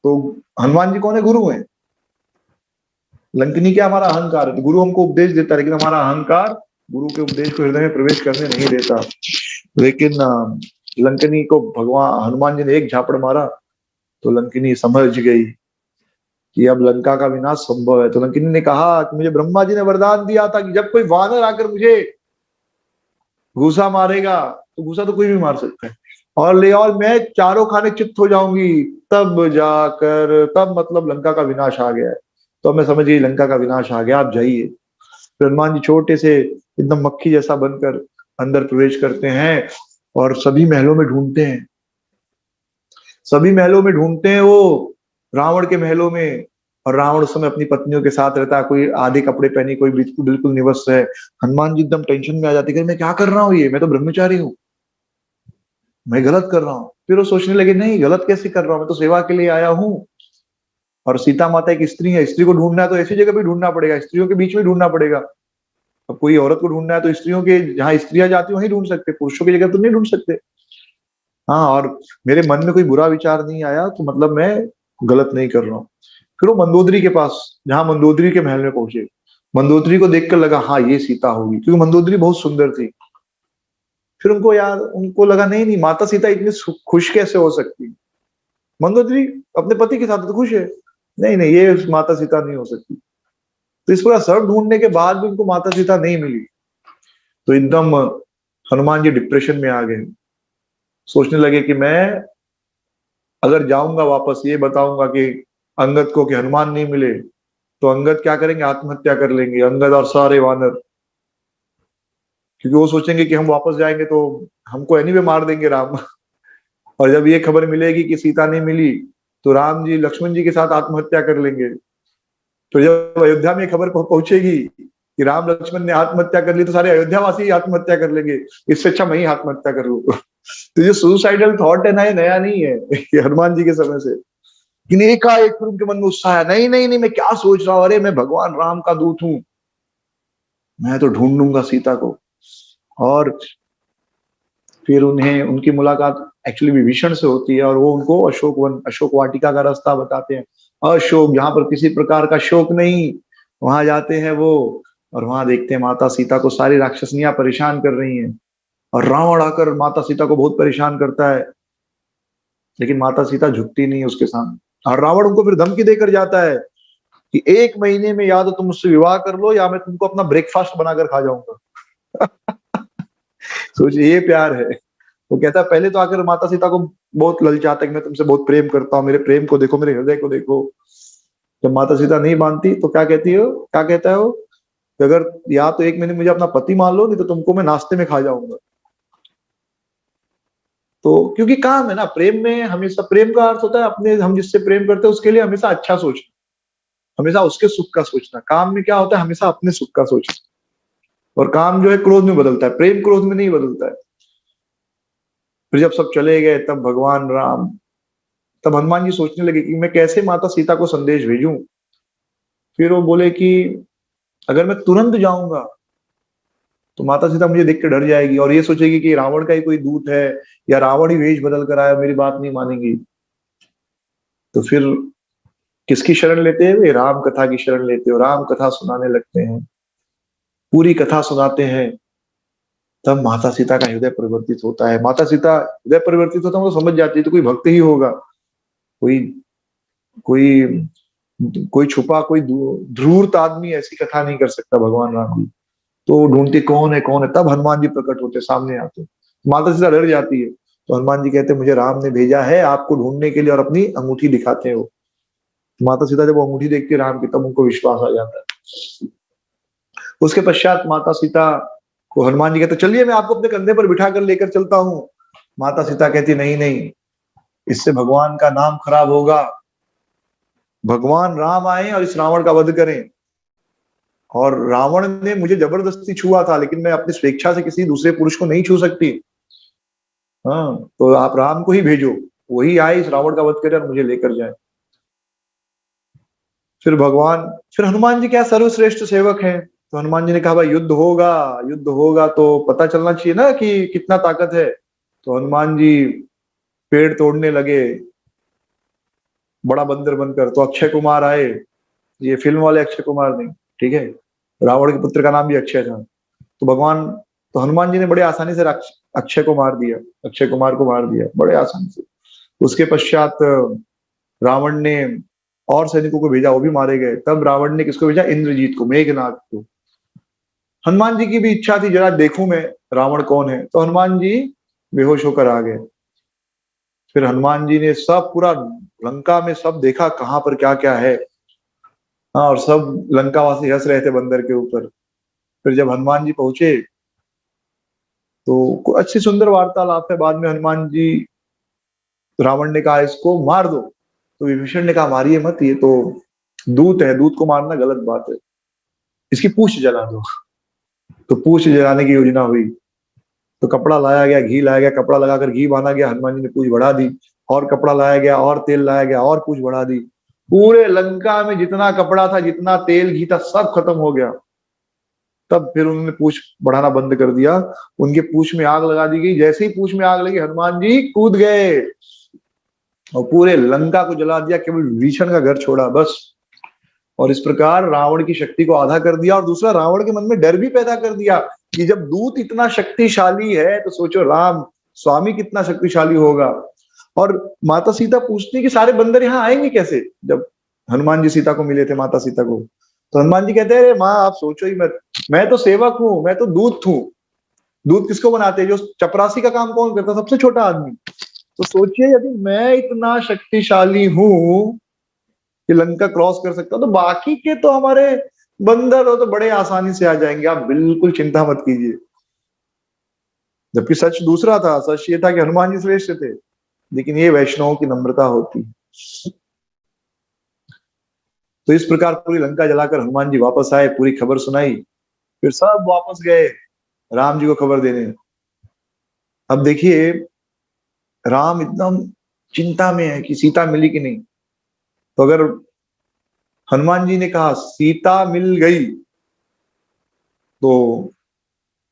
तो हनुमान जी कौन है, गुरु है। लंकिनी क्या, हमारा अहंकार है। तो गुरु हमको उपदेश देता है, लेकिन हमारा अहंकार गुरु के उपदेश को हृदय में प्रवेश करने नहीं देता। लेकिन लंकिनी को भगवान हनुमान जी ने एक झापड़ मारा तो लंकिनी समझ गई कि अब लंका का विनाश संभव है। तो लंकिनी ने कहा कि मुझे ब्रह्मा जी ने वरदान दिया था कि जब कोई वानर आकर मुझे घूसा मारेगा, तो घूसा तो कोई भी मार सकता है, और ले और मैं चारों खाने चित्त हो जाऊंगी, तब जाकर, तब मतलब लंका का विनाश आ गया है। तो मैं समझ गई लंका का विनाश आ गया, आप जाइए। फिर हनुमान जी छोटे से एकदम मक्खी जैसा बनकर अंदर प्रवेश करते हैं और सभी महलों में ढूंढते हैं, सभी महलों में ढूंढते हैं वो रावण के महलों में। और रावण उस समय अपनी पत्नियों के साथ रहता है, कोई आधे कपड़े पहने, कोई बिल्कुल बिल्कुल निवस्त्र है। हनुमान जी एकदम टेंशन में आ जाती है, मैं क्या कर रहा हूँ, ये मैं तो ब्रह्मचारी हूँ, मैं गलत कर रहा हूँ। फिर वो सोचने लगे नहीं, गलत कैसे कर रहा हूँ, मैं तो सेवा के लिए आया हूँ। और सीता माता एक स्त्री है, स्त्री को ढूंढना है तो ऐसी जगह भी ढूंढना पड़ेगा, स्त्रियों के बीच में ढूंढना पड़ेगा। अब कोई औरत को ढूंढना है तो स्त्रियों के, जहाँ स्त्रियां जाती वहीं ढूंढ सकते, पुरुषों की जगह तो नहीं ढूंढ सकते। हाँ, और मेरे मन में कोई बुरा विचार नहीं आया तो मतलब मैं गलत नहीं कर रहा हूँ। फिर वो मंदोदरी के पास, जहाँ मंदोदरी के महल में पहुंचे, मंदोदरी को देखकर लगा हाँ ये सीता होगी, क्योंकि मंदोदरी बहुत सुंदर थी। फिर उनको लगा नहीं नहीं, माता सीता इतनी खुश कैसे हो सकती, मंदोदरी अपने पति के साथ तो खुश है, नहीं नहीं ये माता सीता नहीं हो सकती। तो इस पूरा सब ढूंढने के बाद भी उनको माता सीता नहीं मिली। तो एकदम हनुमान जी डिप्रेशन में आ गए, सोचने लगे कि मैं अगर जाऊंगा वापस ये बताऊंगा कि अंगद को कि हनुमान नहीं मिले, तो अंगद क्या करेंगे, आत्महत्या कर लेंगे, अंगद और सारे वानर। क्योंकि वो सोचेंगे कि हम वापस जाएंगे तो हमको एनीवे मार देंगे राम। और जब ये खबर मिलेगी कि सीता नहीं मिली तो राम जी लक्ष्मण जी के साथ आत्महत्या कर लेंगे। तो जब अयोध्या में खबर पहुंचेगी कि राम लक्ष्मण ने आत्महत्या कर ली तो सारे अयोध्या वासी आत्महत्या कर लेंगे, इससे अच्छा मैं ही आत्महत्या कर लूं। तो ये सुसाइडल थॉट है ना, ये नया नहीं है, ये हनुमान जी के समय से। लेकिन एकाएक फिर उनके मन में उत्साह आया, नहीं नहीं नहीं, मैं क्या सोच रहा हूं, अरे मैं भगवान राम का दूत हूं, मैं तो ढूंढूंगा सीता को। और फिर उन्हें उनकी मुलाकात एक्चुअली विभीषण से होती है और वो उनको अशोक वन, अशोक वाटिका का रास्ता बताते हैं। अशोक, जहां पर किसी प्रकार का शोक नहीं, वहां जाते हैं वो, और वहां देखते हैं माता सीता को सारी राक्षसनियां परेशान कर रही हैं, और रावण आकर माता सीता को बहुत परेशान करता है, लेकिन माता सीता झुकती नहीं है उसके सामने। और रावण उनको फिर धमकी देकर जाता है कि 1 महीने में या तो तुम मुझसे विवाह कर लो या मैं तुमको अपना ब्रेकफास्ट बनाकर खा जाऊंगा। सोचिए, ये प्यार है। वो कहता है, पहले तो आकर माता सीता को बहुत ललचाता है कि मैं तुमसे बहुत प्रेम करता हूँ, मेरे प्रेम को देखो, मेरे हृदय को देखो। जब माता सीता नहीं मानती तो क्या कहती है, क्या कहता है वो, कि अगर या तो 1 महीने मुझे अपना पति मान लो, नहीं तो तुमको मैं नाश्ते में खा जाऊंगा। तो क्योंकि काम है ना, प्रेम में हमेशा, प्रेम का अर्थ होता है अपने, हम जिससे प्रेम करते हैं उसके लिए हमेशा अच्छा सोचना, हमेशा उसके सुख का सोचना। काम में क्या होता है, हमेशा अपने सुख का सोचना। और काम जो है क्रोध में बदलता है, प्रेम क्रोध में नहीं बदलता है। फिर जब सब चले गए तब भगवान राम, तब हनुमान जी सोचने लगे कि मैं कैसे माता सीता को संदेश भेजूं। फिर वो बोले कि अगर मैं तुरंत जाऊंगा तो माता सीता मुझे देख के डर जाएगी और ये सोचेगी कि रावण का ही कोई दूत है, या रावण ही वेश बदल कर आया, मेरी बात नहीं मानेंगी। तो फिर किसकी शरण लेते हैं वे, राम कथा की शरण लेते हो, राम कथा सुनाने लगते हैं, पूरी कथा सुनाते हैं। तब माता सीता का हृदय परिवर्तित होता है। माता सीता हृदय परिवर्तित होता है, वो समझ जाती है तो कोई भक्त ही होगा, कोई कोई कोई छुपा, कोई धूर्त आदमी ऐसी कथा नहीं कर सकता भगवान राम जी। तो वो ढूंढती कौन है कौन है, तब हनुमान जी प्रकट होते, सामने आते। माता सीता डर जाती है, तो हनुमान जी कहते हैं मुझे राम ने भेजा है आपको ढूंढने के लिए, और अपनी अंगूठी दिखाते हैं वो। माता सीता जब वो अंगूठी देखती है राम की, तब उनको विश्वास आ जाता है। उसके पश्चात माता सीता को हनुमान जी कहते चलिए मैं आपको अपने कंधे पर बिठा कर लेकर चलता हूँ। माता सीता कहती नहीं नहीं, इससे भगवान का नाम खराब होगा, भगवान राम आए और इस रावण का वध करें। और रावण ने मुझे जबरदस्ती छुआ था, लेकिन मैं अपनी स्वेच्छा से किसी दूसरे पुरुष को नहीं छू सकती। हाँ, तो आप राम को ही भेजो, वही आए, इस रावण का वध करे और मुझे लेकर जाए। फिर भगवान, फिर हनुमान जी क्या सर्वश्रेष्ठ सेवक हैं, तो हनुमान जी ने कहा भाई युद्ध होगा, युद्ध होगा तो पता चलना चाहिए ना कि कितना ताकत है। तो हनुमान जी पेड़ तोड़ने लगे बड़ा बंदर बनकर। तो अक्षय कुमार आए, ये फिल्म वाले अक्षय कुमार नहीं, ठीक है, रावण के पुत्र का नाम भी अक्षय था। तो भगवान, तो हनुमान जी ने बड़े आसानी से अक्षय को मार दिया, अक्षय कुमार को मार दिया बड़े आसानी से। उसके पश्चात रावण ने और सैनिकों को भेजा, वो भी मारे गए। तब रावण ने किसको भेजा, इंद्रजीत को, मेघनाथ को। हनुमान जी की भी इच्छा थी जरा देखूं मैं रावण कौन है, तो हनुमान जी बेहोश होकर आ गए। फिर हनुमान जी ने सब पूरा लंका में सब देखा कहाँ पर क्या क्या है। हाँ, और सब लंकावासी हंस रहे थे बंदर के ऊपर। फिर जब हनुमान जी पहुंचे तो अच्छी सुंदर वार्तालाप है। बाद में हनुमान जी, रावण ने कहा इसको मार दो, तो विभीषण ने कहा मारिए मत, ये तो दूत है, दूत को मारना गलत बात है, इसकी पूंछ जला दो। तो पूंछ जलाने की योजना हुई। तो कपड़ा लाया गया, घी लाया गया, कपड़ा लगाकर घी बांधा गया, हनुमान जी ने पूंछ बढ़ा दी। और कपड़ा लाया गया, और तेल लाया गया, और पूंछ बढ़ा दी। पूरे लंका में जितना कपड़ा था, जितना तेल घी था, सब खत्म हो गया। तब फिर उन्होंने पूंछ बढ़ाना बंद कर दिया, उनके पूंछ में आग लगा दी गई। जैसे ही पूंछ में आग लगी, हनुमान जी कूद गए और पूरे लंका को जला दिया, केवल विभीषण का घर छोड़ा बस। और इस प्रकार रावण की शक्ति को आधा कर दिया। और दूसरा, रावण के मन में डर भी पैदा कर दिया कि जब दूत इतना शक्तिशाली है तो सोचो राम स्वामी कितना शक्तिशाली होगा। और माता सीता पूछती कि सारे बंदर यहाँ आएंगे कैसे, जब हनुमान जी सीता को मिले थे, माता सीता को। तो हनुमान जी कहते हैं अरे माँ आप सोचो ही मत, मैं तो सेवक हूँ, मैं तो दूत हूँ। दूत किसको बनाते हैं, जो चपरासी का काम कौन करता है, सबसे छोटा आदमी। तो सोचिए यदि मैं इतना शक्तिशाली हूँ कि लंका क्रॉस कर सकता हूं, तो बाकी के तो हमारे बंदर हो तो बड़े आसानी से आ जाएंगे, आप बिल्कुल चिंता मत कीजिए। जबकि सच दूसरा था, सच ये था कि हनुमान जी श्रेष्ठ थे, लेकिन ये वैष्णवों की नम्रता होती है। तो इस प्रकार पूरी लंका जलाकर हनुमान जी वापस आए, पूरी खबर सुनाई। फिर सब वापस गए राम जी को खबर देने। अब देखिए राम एकदम चिंता में है कि सीता मिली कि नहीं। तो अगर हनुमान जी ने कहा सीता मिल गई, तो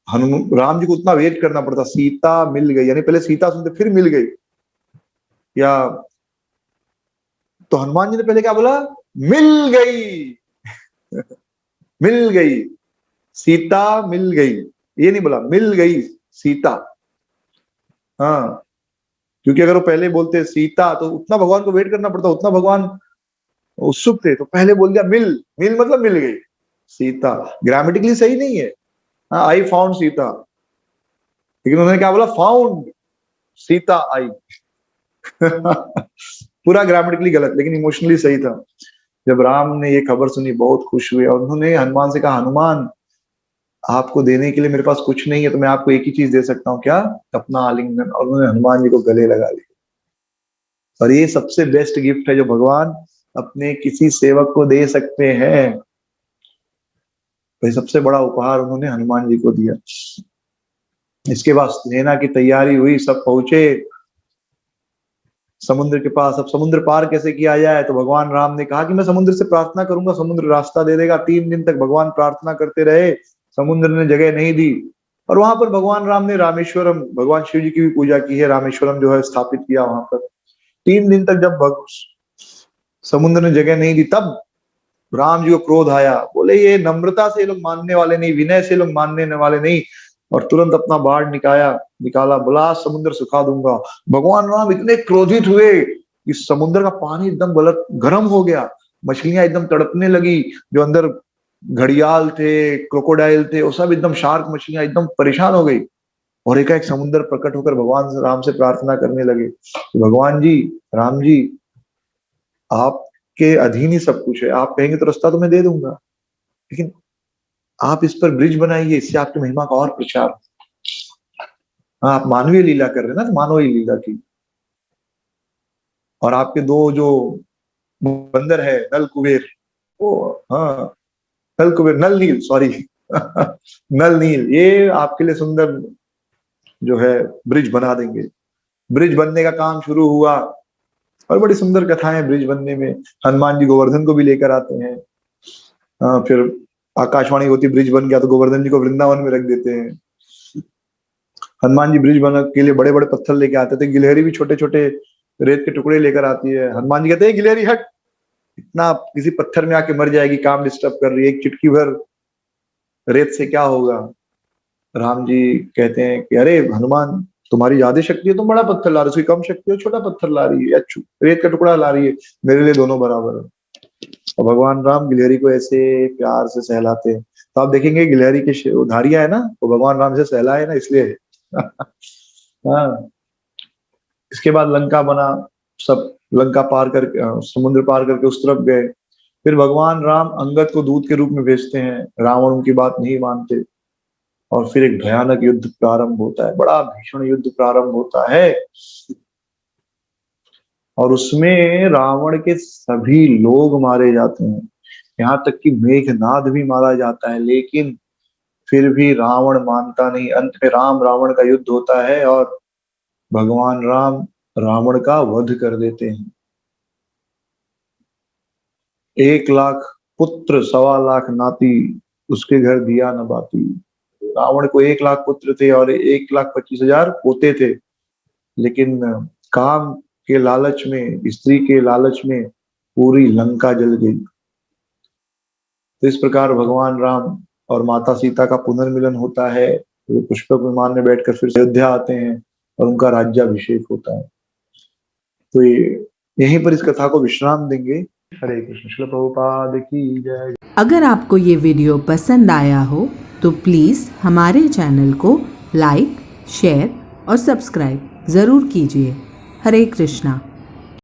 राम जी को उतना वेट करना पड़ता, सीता मिल गई यानी पहले सीता सुनते फिर मिल गई, या तो हनुमान जी ने पहले क्या बोला, मिल गई मिल गई, सीता मिल गई, ये नहीं बोला मिल गई सीता। हाँ, क्योंकि अगर वो पहले बोलते सीता तो उतना भगवान को वेट करना पड़ता, उतना भगवान उत्सुक थे, तो पहले बोल दिया मिल, मिल मतलब मिल गई सीता। ग्रामेटिकली सही नहीं है, हाँ आई फाउंड सीता, लेकिन उन्होंने क्या बोला, फाउंड सीता आई पूरा ग्रामेटिकली गलत, लेकिन इमोशनली सही था। जब राम ने ये खबर सुनी बहुत खुश हुए, और उन्होंने हनुमान से कहा, हनुमान आपको देने के लिए मेरे पास कुछ नहीं है, तो मैं आपको एक ही चीज दे सकता हूँ, क्या, अपना आलिंगन। और उन्होंने हनुमान जी को गले लगा लिया। और ये सबसे बेस्ट गिफ्ट है जो भगवान अपने किसी सेवक को दे सकते हैं, तो ये सबसे बड़ा उपहार उन्होंने हनुमान जी को दिया। इसके बाद सेना की तैयारी हुई, सब पहुंचे समुद्र के पास। अब समुद्र पार कैसे किया जाए, तो भगवान राम ने कहा कि मैं समुद्र से प्रार्थना करूंगा, समुद्र रास्ता दे देगा। 3 दिन तक भगवान प्रार्थना करते रहे, समुद्र ने जगह नहीं दी। और वहां पर भगवान राम ने रामेश्वरम, भगवान शिव जी की भी पूजा की है, रामेश्वरम जो है स्थापित किया वहां पर। 3 दिन तक जब समुद्र ने जगह नहीं दी, तब राम जी को क्रोध आया, बोले ये नम्रता से लोग मानने वाले नहीं, विनय से लोग मानने वाले नहीं। और तुरंत अपना बाढ़ निकाला, बोला समुद्र सुखा दूंगा। भगवान राम इतने क्रोधित हुए कि समुद्र का पानी एकदम गलत गर्म हो गया, मछलियां एकदम तड़पने लगी, जो अंदर घड़ियाल थे, क्रोकोडाइल थे, वो सब एकदम शार्क मछलियां एकदम परेशान हो गई। और एकाएक समुद्र प्रकट होकर भगवान राम से प्रार्थना करने लगे, भगवान जी, राम जी, आपके अधीन ही सब कुछ है, आप कहेंगे तो रास्ता तो मैं दे दूंगा, लेकिन आप इस पर ब्रिज बनाइए, इससे आपकी महिमा का और प्रचार। हाँ, आप मानवीय लीला कर रहे हैं ना, तो मानवीय लीला की। और आपके 2 जो बंदर है, नल कुबेर, वो, हाँ नल कुबेर, नल नील, सॉरी नल नील, ये आपके लिए सुंदर जो है ब्रिज बना देंगे। ब्रिज बनने का काम शुरू हुआ, और बड़ी सुंदर कथाएं ब्रिज बनने में। हनुमान जी गोवर्धन को भी लेकर आते हैं, फिर आकाशवाणी होती, ब्रिज बन गया तो गोवर्धन जी को वृंदावन में रख देते हैं। हनुमान जी ब्रिज बना के लिए बड़े बड़े पत्थर लेके आते थे, गिलहरी भी छोटे छोटे रेत के टुकड़े लेकर आती है। हनुमान जी कहते हैं गिलहरी हट, इतना किसी पत्थर में आके मर जाएगी, काम डिस्टर्ब कर रही है, एक चुटकी भर रेत से क्या होगा। राम जी कहते हैं कि अरे हनुमान, तुम्हारी ज्यादा शक्ति है, तुम बड़ा पत्थर ला रही हो, उसकी कम शक्ति है, छोटा पत्थर ला रही है, या रेत का टुकड़ा ला रही है, मेरे लिए दोनों बराबर है। और भगवान राम गिलहरी को ऐसे प्यार से सहलाते हैं। तो आप देखेंगे गिलहरी के धारियां है ना, वो भगवान राम से सहलाए ना, इसलिए हाँ। इसके बाद लंका बना, सब लंका पार करके, समुद्र पार करके उस तरफ गए। फिर भगवान राम अंगद को दूत के रूप में भेजते हैं, रावण उनकी बात नहीं मानते, और फिर एक भयानक युद्ध प्रारंभ होता है, बड़ा भीषण युद्ध प्रारंभ होता है। और उसमें रावण के सभी लोग मारे जाते हैं, यहाँ तक कि मेघनाद भी मारा जाता है, लेकिन फिर भी रावण मानता नहीं। अंत में राम रावण का युद्ध होता है, और भगवान राम रावण का वध कर देते हैं। 1 लाख पुत्र, 1.25 लाख नाती, उसके घर दिया न बाती। रावण को 1 लाख पुत्र थे और 1,25,000 पोते थे, लेकिन काम के लालच में, स्त्री के लालच में पूरी लंका जल गई। तो इस प्रकार भगवान राम और माता सीता का पुनर्मिलन होता है। वो पुष्पक विमान में बैठकर फिर अयोध्या आते हैं, और उनका राज्याभिषेक होता है। तो ये यहीं पर इस कथा को विश्राम देंगे। हरे कृष्ण। श्रील प्रभुपाद की जय। अगर आपको ये वीडियो पसंद आया हो तो प्लीज़ हमारे चैनल को लाइक, शेयर और सब्सक्राइब ज़रूर कीजिए। हरे कृष्णा।